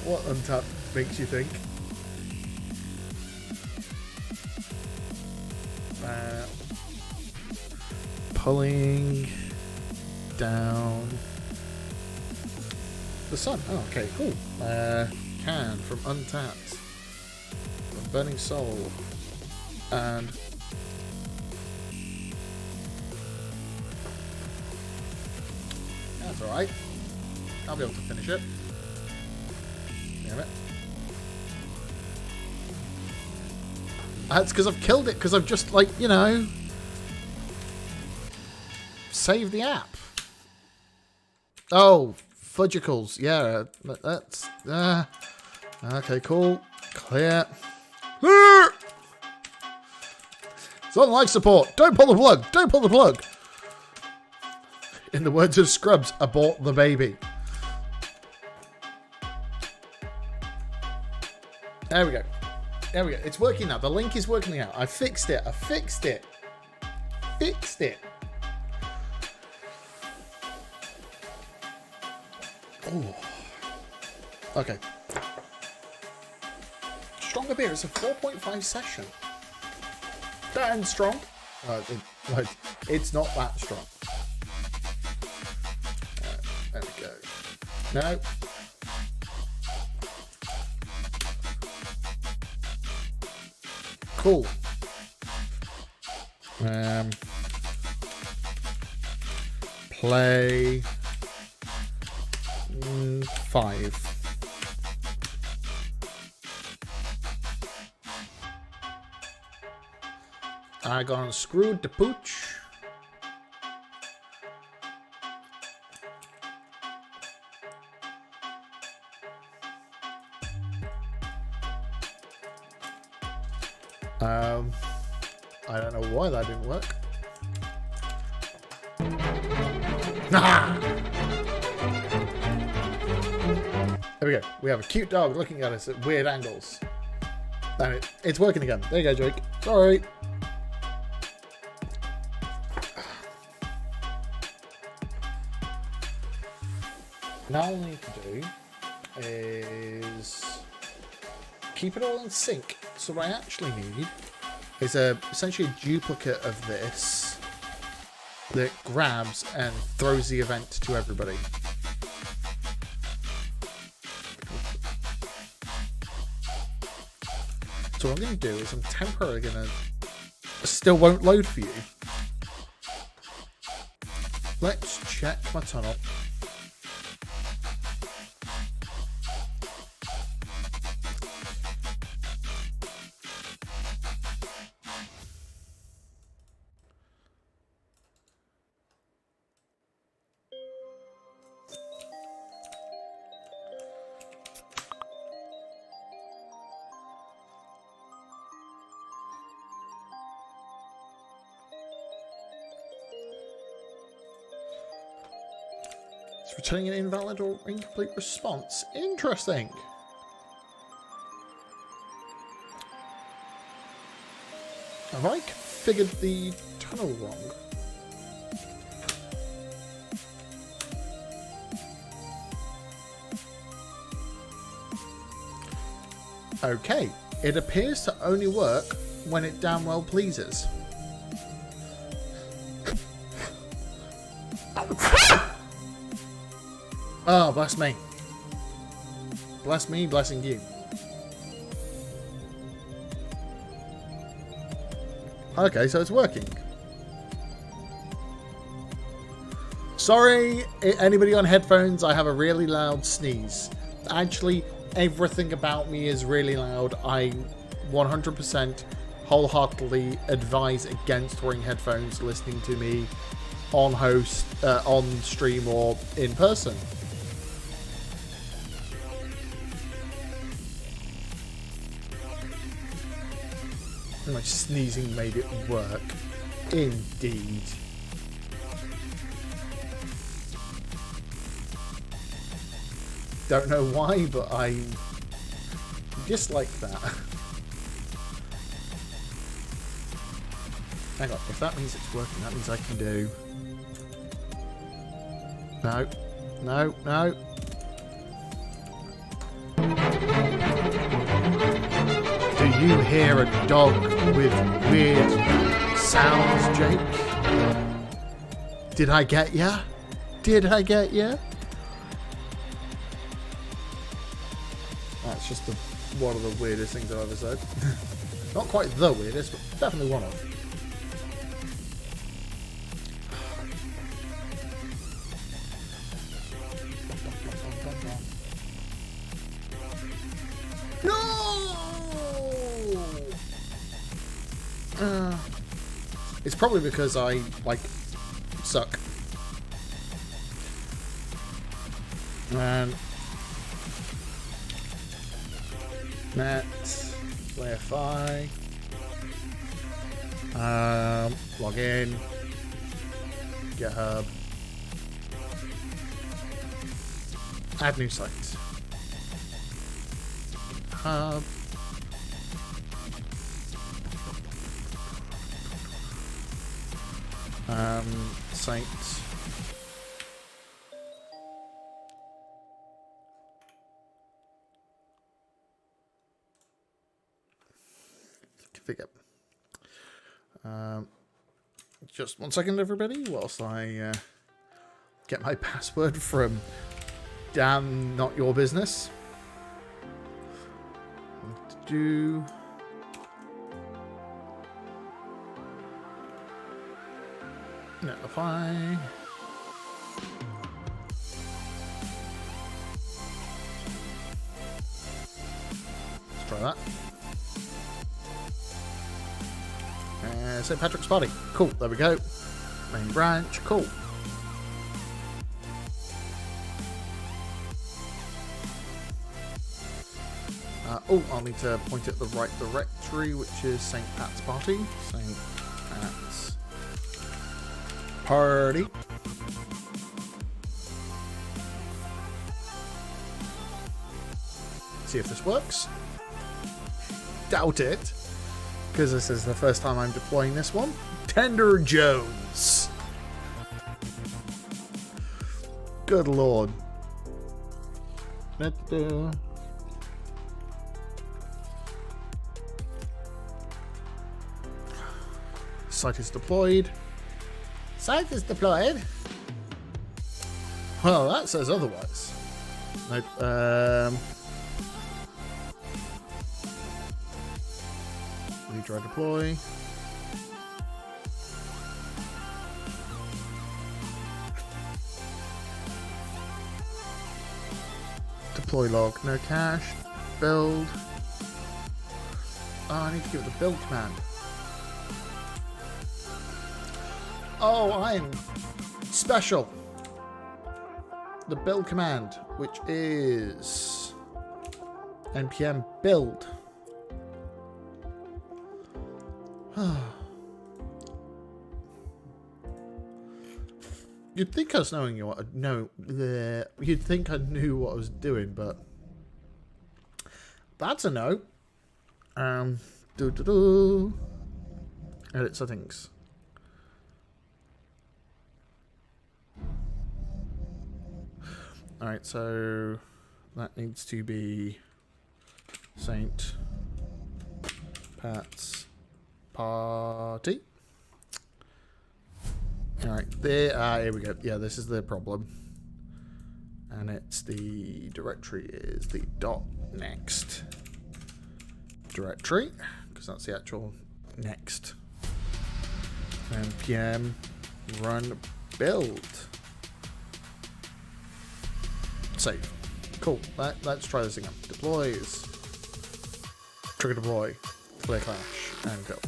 A: What untapped makes you think? Pulling down the sun. Oh, okay, cool. can from Untapped. A Burning Soul. And that's alright. I'll be able to finish it. Damn it. That's because I've killed it, because I've just, like, you know, saved the app. Oh, fudgicles. Yeah, that's... okay, cool. Clear. It's on life support. Don't pull the plug. Don't pull the plug. In the words of Scrubs, abort the baby. There we go. There we go. It's working now. The link is working out. I fixed it. I fixed it. Fixed it. Oh. Okay. Stronger beer is a 4.5 session. That ends strong. It's not that strong. There we go. No. Cool. Play 5. I got unscrewed the pooch. I don't know why that didn't work. There we go. We have a cute dog looking at us at weird angles. Damn it. It's working again. There you go, Jake. Sorry. Now all I need to do is keep it all in sync. So what I actually need is essentially a duplicate of this that grabs and throws the event to everybody. So what I'm going to do is I'm temporarily going to... Still won't load for you. Let's check my tunnel. Returning an invalid or incomplete response. Interesting. Have I configured the tunnel wrong? Okay. It appears to only work when it damn well pleases. Oh, bless me. Bless me, blessing you. Okay, so it's working. Sorry, anybody on headphones, I have a really loud sneeze. Actually, everything about me is really loud. I 100% wholeheartedly advise against wearing headphones, listening to me on stream or in person. My sneezing made it work. Indeed. Don't know why, but I just like that. Hang on, if that means it's working, that means I can do... No. No, no. Do you hear a dog with weird sounds, Jake? Did I get ya? Did I get ya? That's That's just one of the weirdest things I've ever said. Not quite the weirdest, but definitely one of. No! It's probably because I, like, suck. And net, Playify, log in, GitHub, add new site, GitHub, site. Configure. Just 1 second, everybody, whilst I get my password from Dan Not Your Business. Do Netlify. Let's try that. St. Patrick's Party. Cool, there we go. Main branch, cool. Oh, I'll need to point at the right directory, which is St. Pat's Party. St. Pat's Party. See if this works. Doubt it, because this is the first time I'm deploying this one. Tender Jones. Good lord. Site is deployed. Site is deployed. Well, that says otherwise. Nope. Retry deploy. Deploy log, no cache. Build. Oh, I need to give it the build command. Oh, I'm special. The build command, which is npm build. You'd think I was knowing what you'd think I knew what I was doing, but that's a no. Edit settings. Alright, so that needs to be St. Pat's Party. Alright, there, here we go. Yeah, this is the problem. And it's the directory is the .next directory, because that's the actual next. npm run build. Save. Cool. Let's try this again. Deploys. Trigger deploy. Clear cache. And build.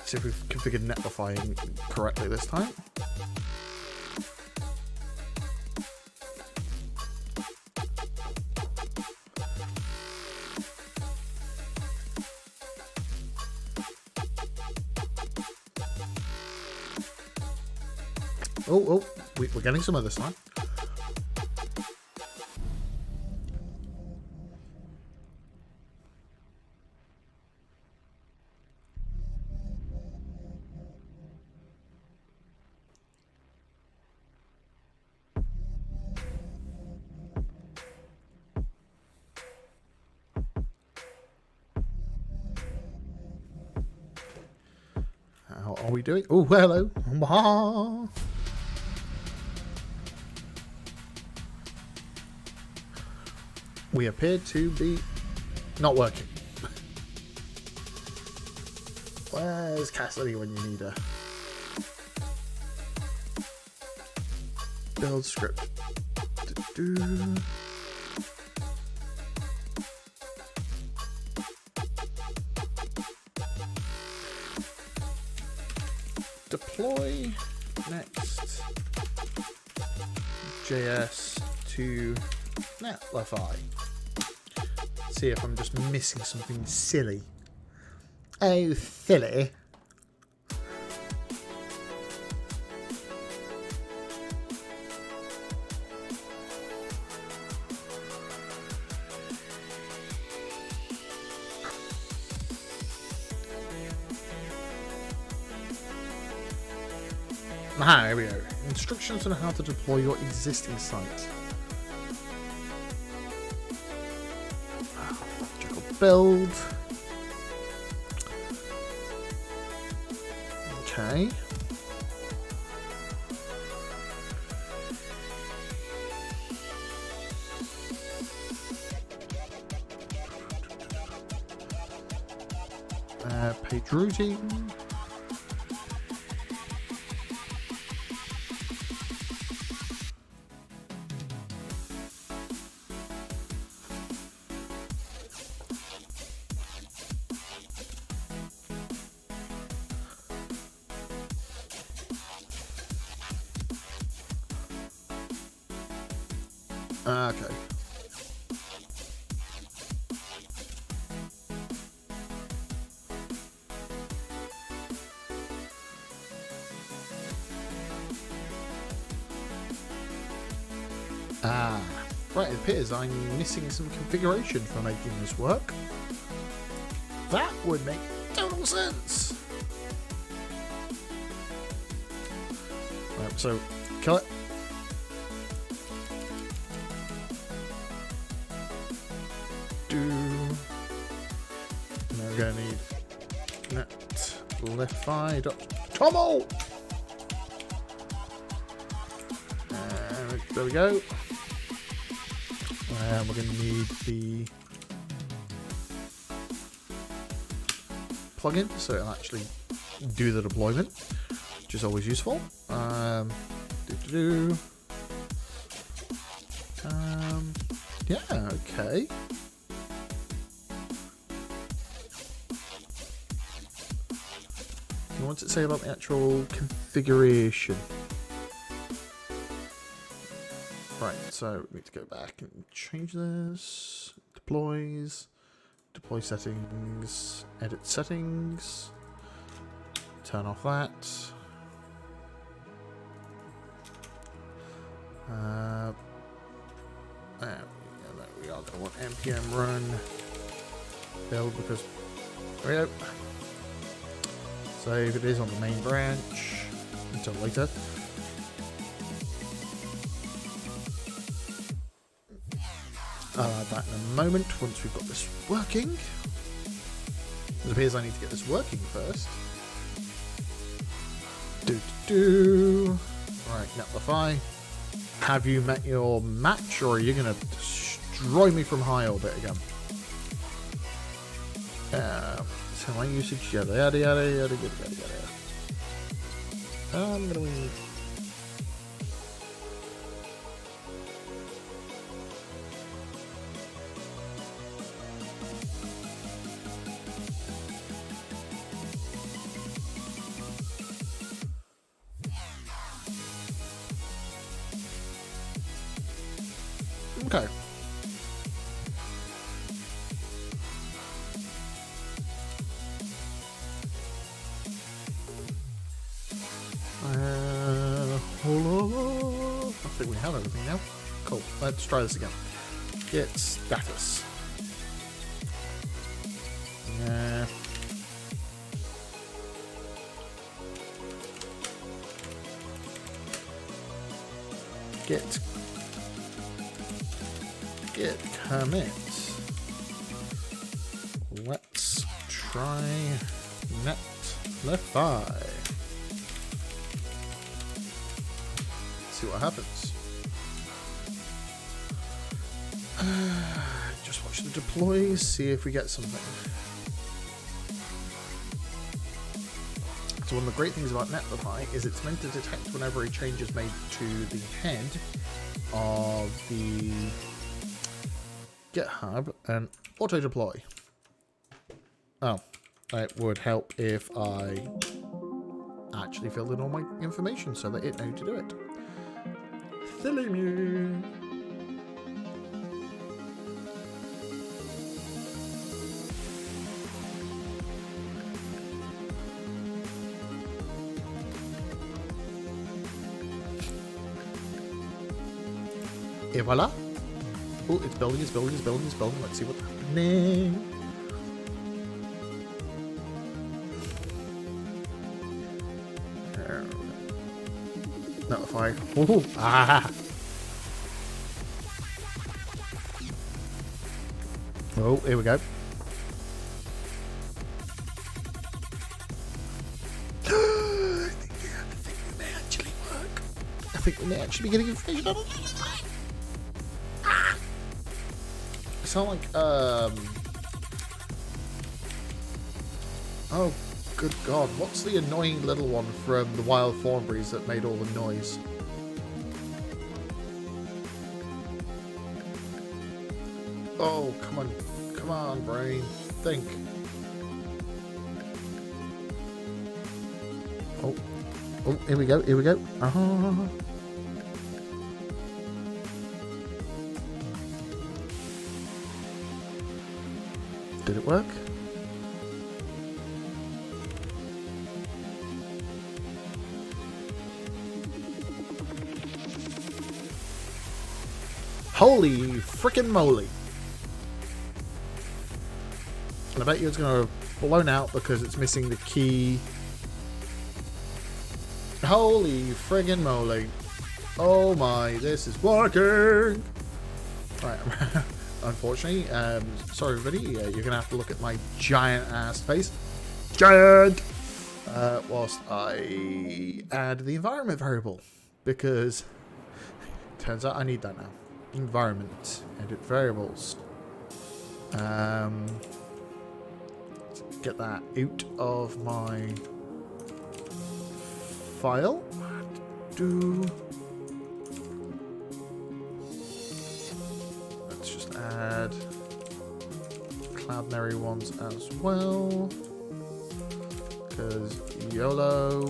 A: See if we've configured Netlify correctly this time. Oh, we're getting some of this time. How are we doing? Oh, hello. we appear to be not working. Where's Cassidy when you need her? Build script. Deploy next JS to Netlify. See if I'm just missing something silly. Oh, silly. Aha, here we go. Instructions on how to deploy your existing site. Build. Okay. Page routing. Okay. Right, it appears I'm missing some configuration for making this work. That would make total sense. Right, so kill it. Now we're going to need netlify.toml. There we go. And we're going to need the plugin so it'll actually do the deployment, which is always useful. Yeah, okay. What's it say about the actual configuration? Right, so we need to go back and change this. Deploys, deploy settings, edit settings, turn off that. There we are. Going to want npm run build because there we go. Save it is on the main branch until later. I'll add that in a moment once we've got this working. It appears I need to get this working first. Right, Netlify. Have you met your match, or are you going to destroy me from high orbit again? So my usage, yada yada yada yada yada yada yada. I'm gonna win. Okay. I think we have everything now. Cool. Let's try this again. Get status. Yeah. Get commit. Let's try Netlify. See what happens. Watch the deploys, see if we get something. So one of the great things about Netlify is it's meant to detect whenever a change is made to the head of the GitHub and auto-deploy. Oh, it would help if I actually filled in all my information so that it knew to do it. Silly me. Et voila. Oh, it's building, it's building, it's building, it's building. Let's see what's happening. Notified. Oh, ah. Oh, here we go. I think we may actually work. I think we may actually be getting information out of it. Sound like oh good god, what's the annoying little one from the Wild Thornberrys that made all the noise? Oh, come on brain, think. Oh, here we go, Did it work? Holy frickin' moly. And I bet you it's going to blown out because it's missing the key. Holy friggin' moly. Oh my, this is working. Right. Unfortunately, sorry everybody, you're going to have to look at my giant ass face. Giant! Whilst I add the environment variable. Because turns out I need that now. Environment, edit variables. Get that out of my file. Let's just add Cloudinary ones as well. Because YOLO.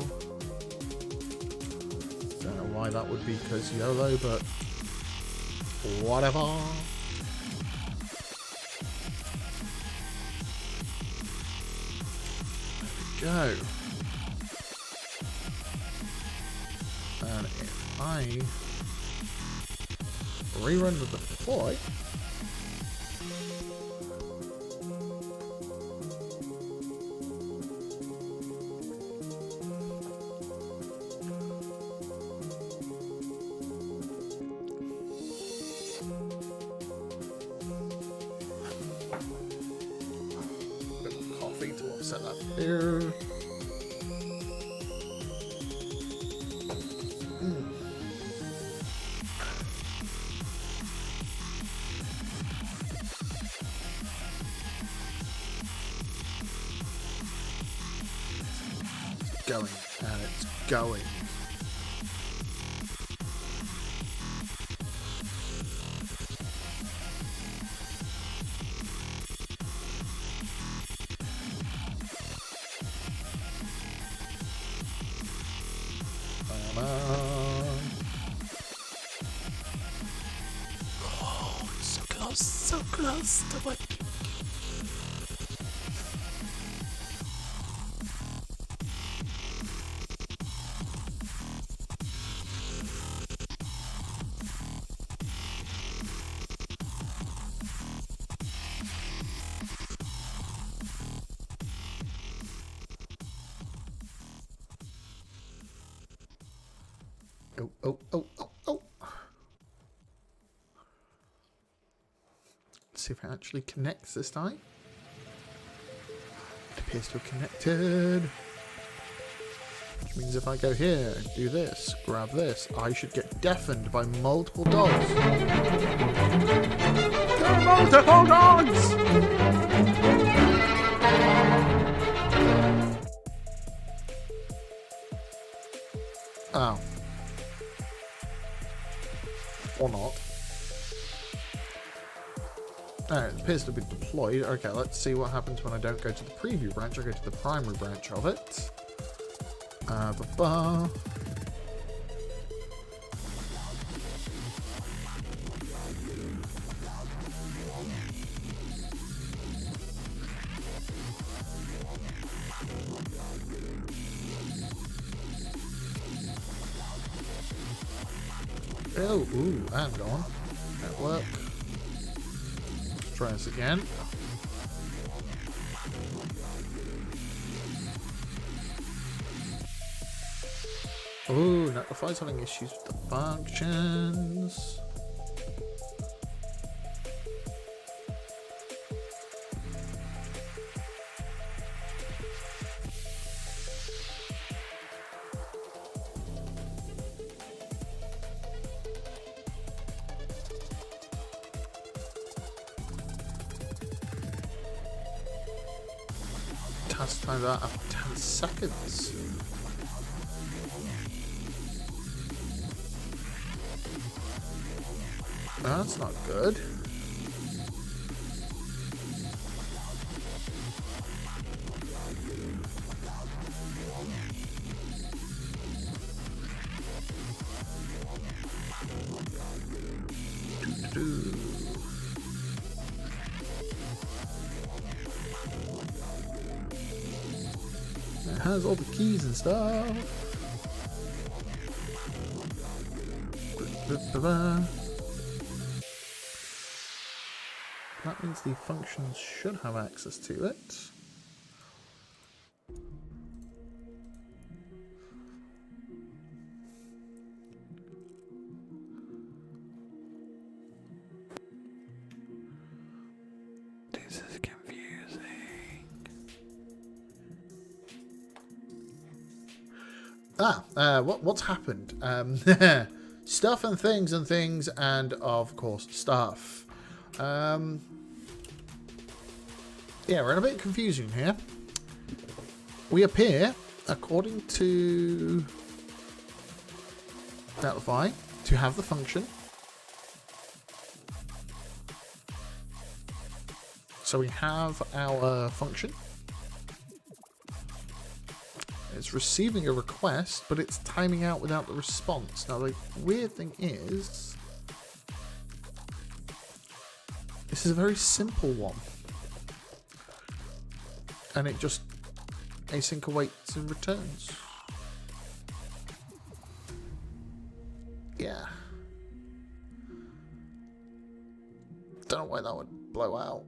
A: Don't know why that would be because YOLO, but whatever. There we go. And if I rerun the deploy, to offset that there. It's going, and it's going. Oh, so close to what? Oh. Let's see if it actually connects this time. It appears to have connected. Which means if I go here, do this, grab this, I should get deafened by multiple dogs. Multiple gods! Oh. Or not. It appears to be deployed. Okay, let's see what happens when I don't go to the preview branch. I go to the primary branch of it. Oh, ooh, and go on. Network. Let's try this again. Ooh, Netlify's having issues with the functions. Task times out after 10 seconds. That's not good. It has all the keys and stuff. That means the functions should have access to it. This is confusing. What's happened? Stuff and things and of course stuff. Yeah, we're in a bit of confusion here. We appear, according to Netlify, to have the function. So we have our function. It's receiving a request, but it's timing out without the response. Now, the weird thing is, this is a very simple one. And it just async awaits and returns. Yeah. Don't know why that would blow out.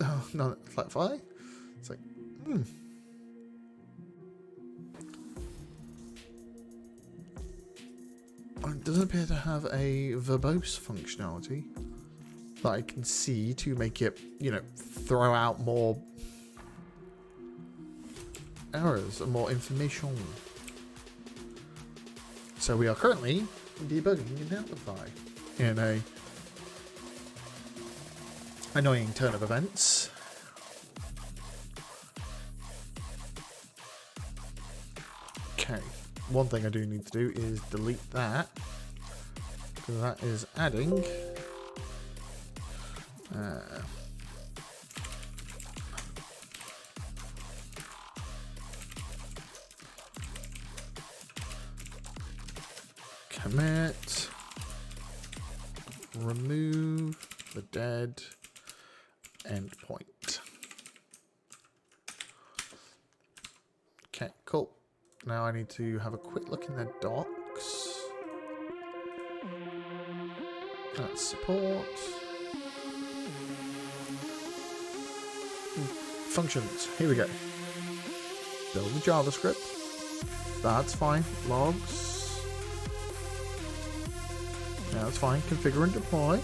A: Oh, no, Netlify. It's like, It doesn't appear to have a verbose functionality that I can see to make it, you know, throw out more errors and more information. So we are currently debugging in Netlify in a annoying turn of events. Okay, one thing I do need to do is delete that, because that is adding commit, remove the dead endpoint. Okay, cool. Now I need to have a quick look in their docs. That's support. Functions. Here we go. Build the JavaScript. That's fine. Logs. Yeah, that's fine. Configure and deploy.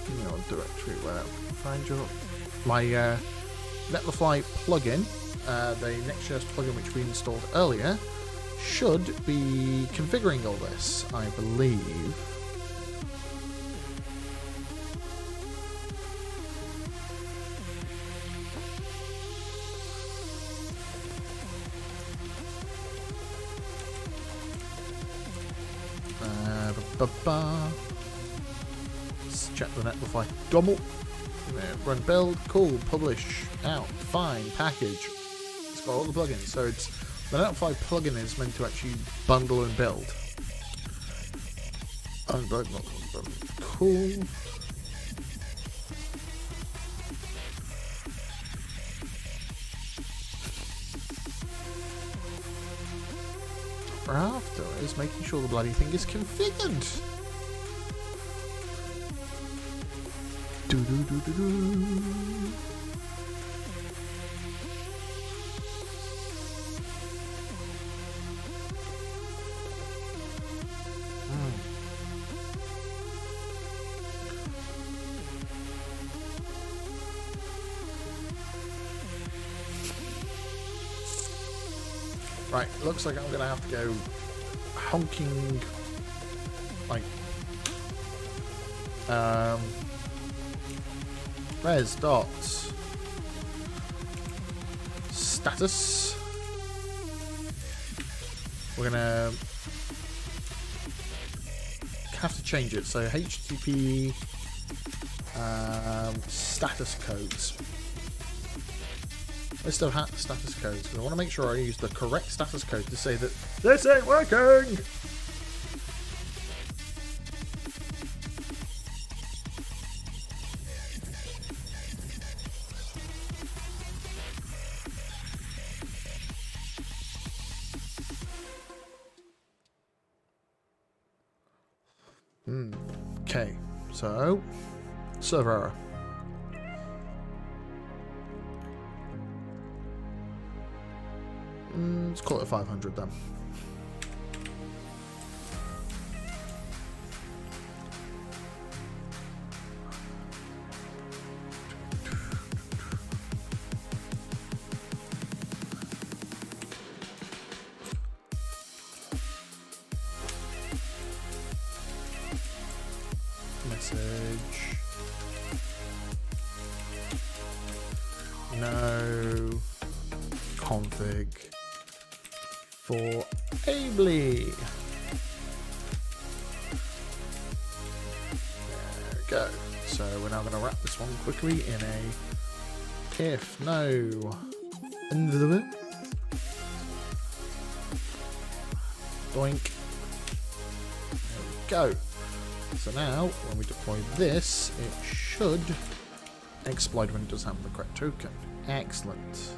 A: You know, directory where find your my Netlify plugin, the Next.js plugin which we installed earlier, should be configuring all this, I believe. Let's check the Netlify Gummel. Run build, cool, publish, out, fine, package. It's got all the plugins, so it's the Netlify plugin is meant to actually bundle and build. Cool. After is making sure the bloody thing is configured. Do do do do do. Right, looks like I'm gonna have to go honking like res dots status. We're gonna have to change it, so HTTP status codes. List of status codes, because I want to make sure I use the correct status code to say that this ain't working! Okay, so server error. Let's call it 500 then. Message. No config for Ably. There we go. So we're now going to wrap this one quickly in a if no doink. There we go. So now when we deploy this, it should explode when it does have the correct token. Excellent.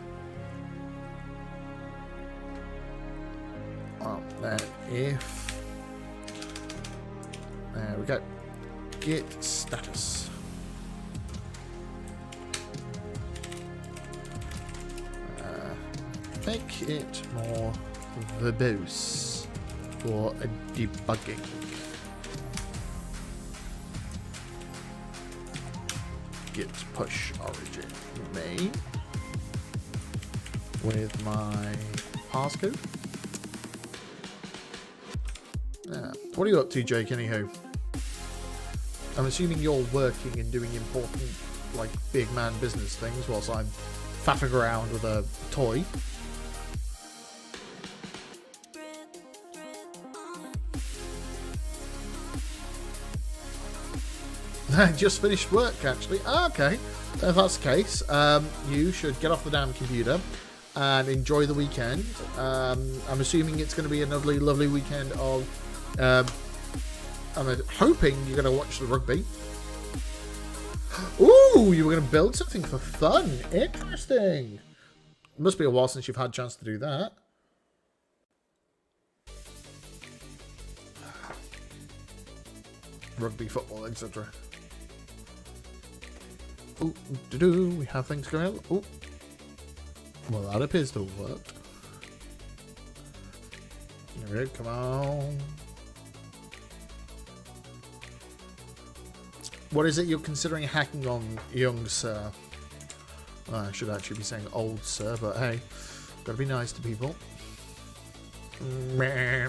A: Then if there we go, git status. Make it more verbose for debugging. Git push origin main with my passcode. Yeah. What are you up to, Jake, anywho? I'm assuming you're working and doing important, like, big man business things whilst I'm faffing around with a toy. I just finished work, actually. Okay, if that's the case, you should get off the damn computer and enjoy the weekend. I'm assuming it's going to be a lovely, lovely weekend of... I'm hoping you're going to watch the rugby. Ooh, you were going to build something for fun. Interesting. It must be a while since you've had a chance to do that. Rugby, football, etc. Ooh, we have things going on. Ooh. Well, that appears to have worked. There we go, come on. What is it you're considering hacking on, young sir? Well, I should actually be saying old sir, but hey, gotta be nice to people. Meh.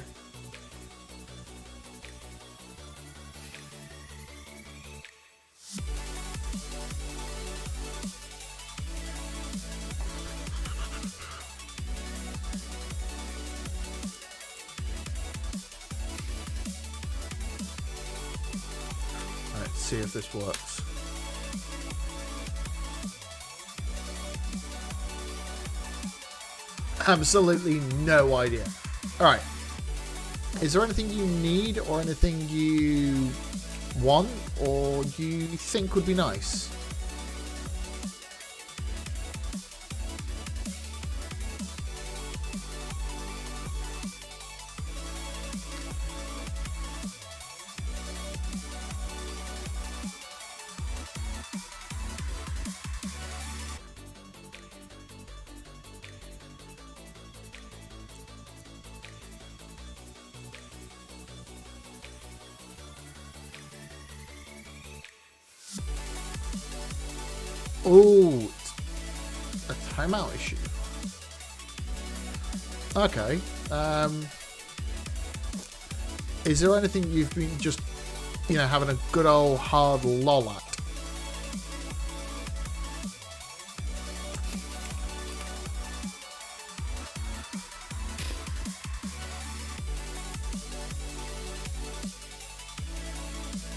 A: see if this works. Absolutely no idea. Alright. Is there anything you need or anything you want or you think would be nice? Oh, a timeout issue. Okay. Is there anything you've been just, having a good old hard lol at?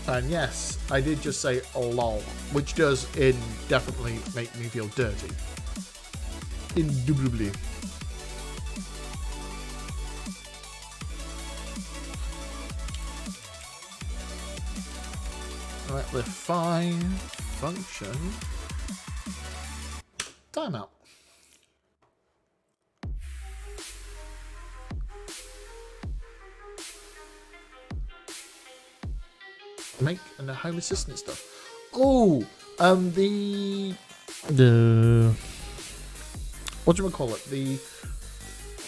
A: And yes, I did just say lol, which does definitely make me feel dirty. Indubitably. Let the fine function timeout. Make and the home assistant stuff. Oh, the whatchamacallit, the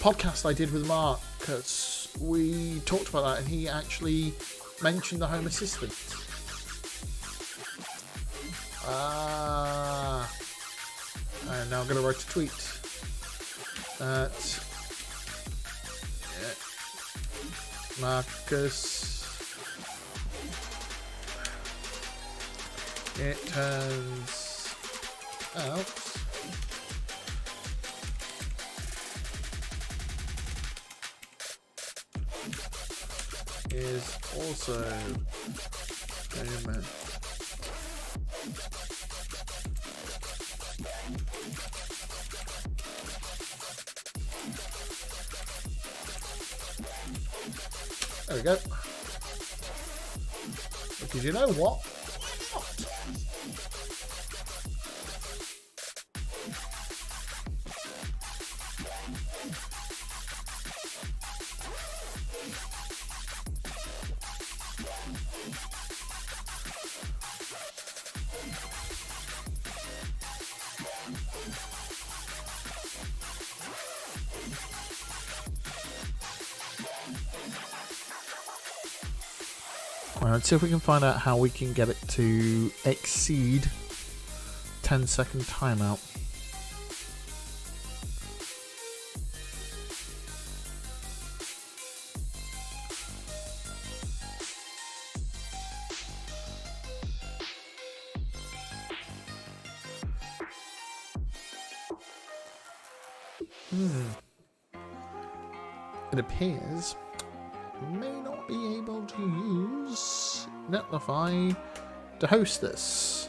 A: podcast I did with Mark, because we talked about that and he actually mentioned the home assistant. And now I'm going to write a tweet at Marcus. It turns out is also human. There we go. Because you know what? Let's see if we can find out how we can get it to exceed 10-second timeout. It appears we may not be able to use Netlify to host this.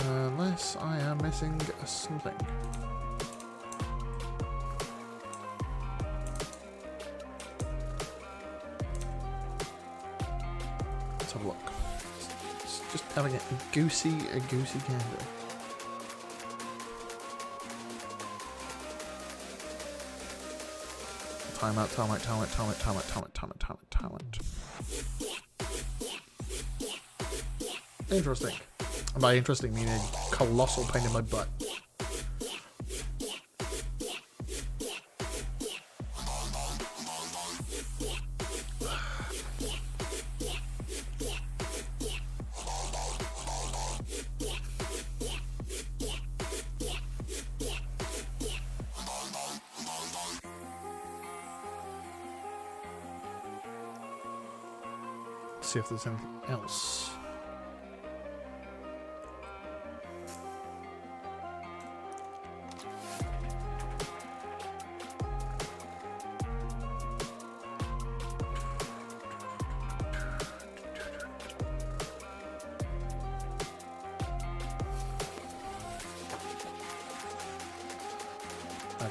A: Unless I am missing something. Let's have a look. It's just having a goosey gander. Timeout. Interesting. And by interesting, meaning colossal pain in my butt. See if there's anything else.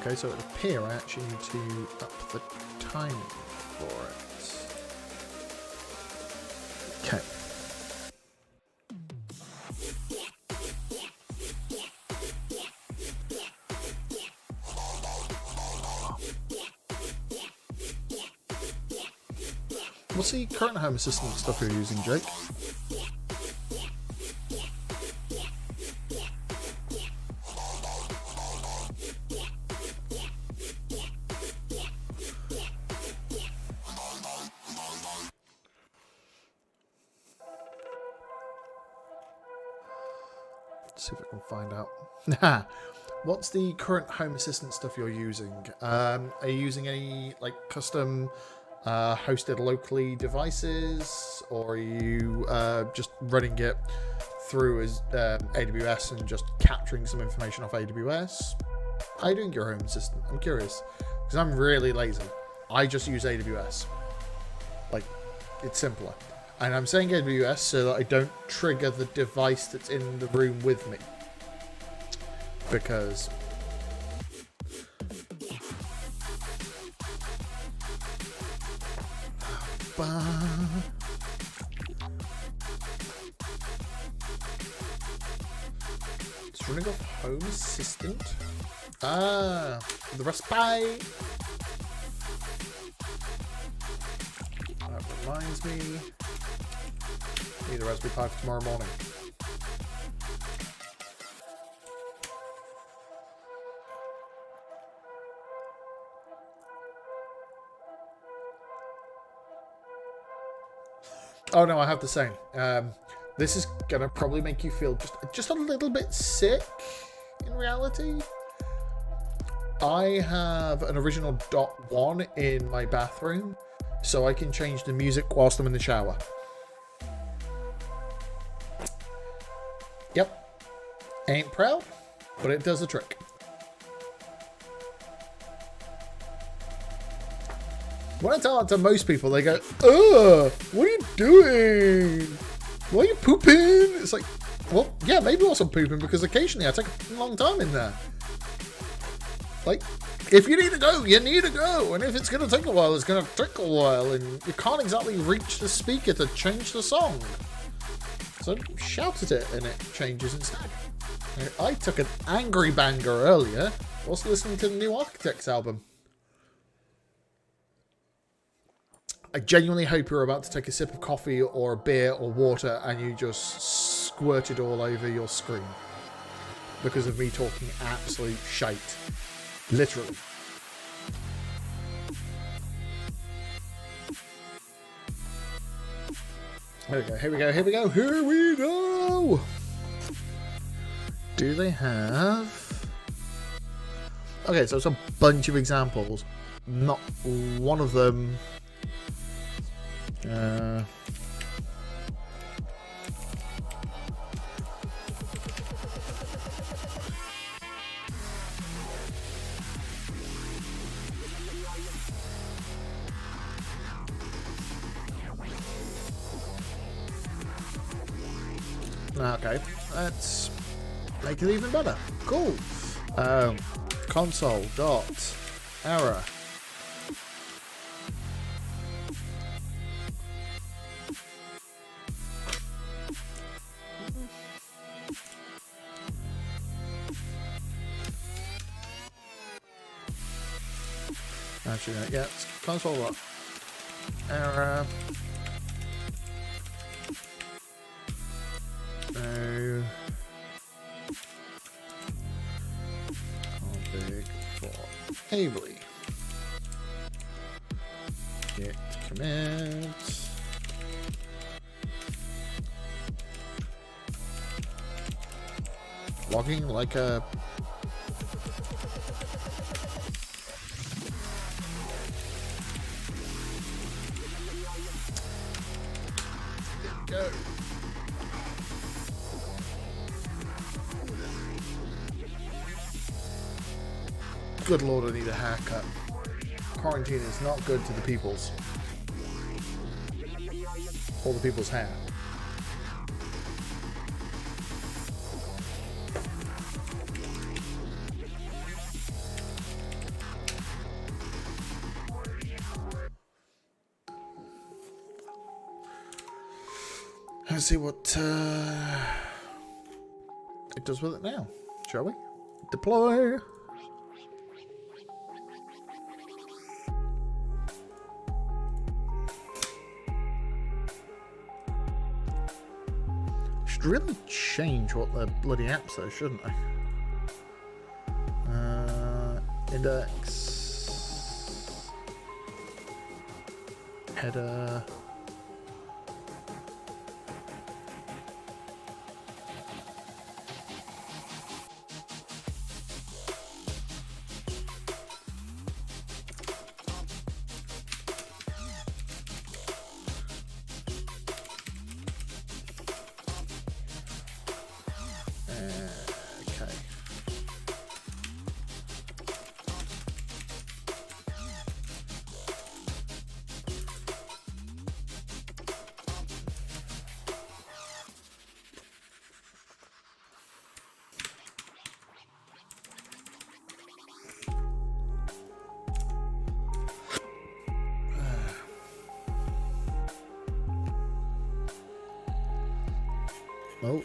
A: Okay, so it would appear I actually need to up the timing for it. Okay. What's the current Home Assistant stuff you're using, Jake? Let's see if I can find out. What's the current Home Assistant stuff you're using? Are you using any like custom hosted locally devices, or are you just running it through as AWS and just capturing some information off AWS? How are you doing your Home Assistant? I'm curious, because I'm really lazy. I just use AWS. Like, it's simpler. And I'm saying AWS so that I don't trigger the device that's in the room with me. Because it's running off Home Assistant. The respite. That reminds me. Need a Raspberry Pi for tomorrow morning. Oh no, I have the same. This is gonna probably make you feel just a little bit sick. In reality, I have an original .1 in my bathroom, so I can change the music whilst I'm in the shower. Yep, ain't proud, but it does the trick. When I tell that to most people, they go, "Ugh, what are you doing? Why are you pooping?" It's like, well, yeah, maybe also pooping, because occasionally I take a long time in there. Like, if you need to go, you need to go. And if it's going to take a while, it's going to take a while. And you can't exactly reach the speaker to change the song. So shout at it and it changes instead. I took an angry banger earlier whilst listening to the new Architects album. I genuinely hope you're about to take a sip of coffee or a beer or water and you just squirt it all over your screen because of me talking absolute shite. Literally. Here we go, here we go, here we go, here we go! Do they have... Okay, so it's a bunch of examples. Not one of them... Okay, let's make it even better. Cool. Console dot error. Actually, yeah, it's console dot error. No. Config for Ably. Git commit. Logging like a... There we go. Good lord, I need a haircut. Quarantine is not good to the peoples. Or the people's hair. Let's see what it does with it now, shall we? Deploy. Should really change what the bloody app says, shouldn't I? Index. Header. Okay.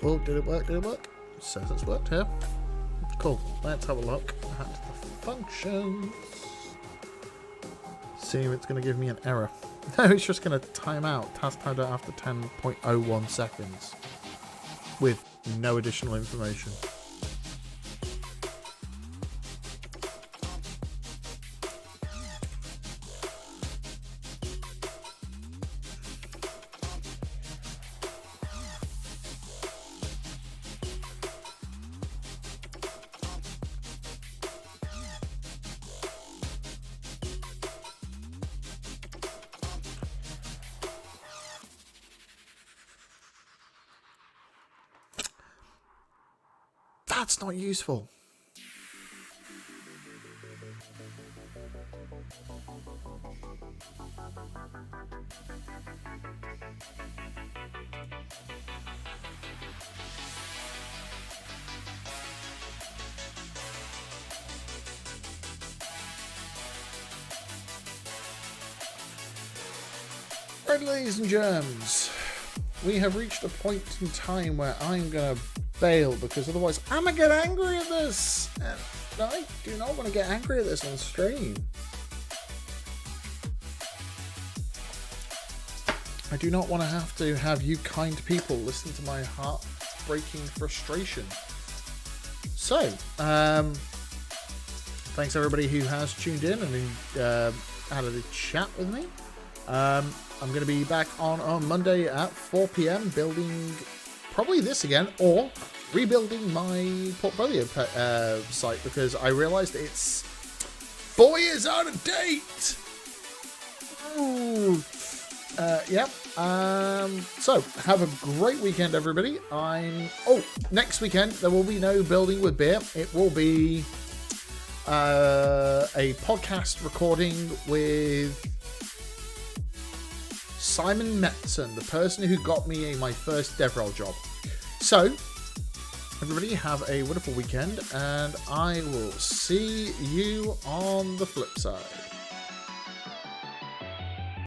A: Oh, did it work? Did it work? It says it's worked here. Cool. Let's have a look at the functions. See if it's going to give me an error. No, it's just going to time out. Task timed out after 10.01 seconds. With no additional information. That's not useful. Right, ladies and germs, we have reached a point in time where I'm going to bail, because otherwise I'm going to get angry at this. And I do not want to get angry at this on stream. I do not want to have you kind people listen to my heart-breaking frustration. So, thanks everybody who has tuned in and who had a chat with me. I'm going to be back on Monday at 4 PM building probably this again, or rebuilding my portfolio site, because I realized it's 4 years out of date. Ooh. Yep. So have a great weekend, everybody. Next weekend there will be no building with beer. It will be a podcast recording with Simon Metzen, the person who got me my first DevRel job. So, everybody have a wonderful weekend, and I will see you on the flip side.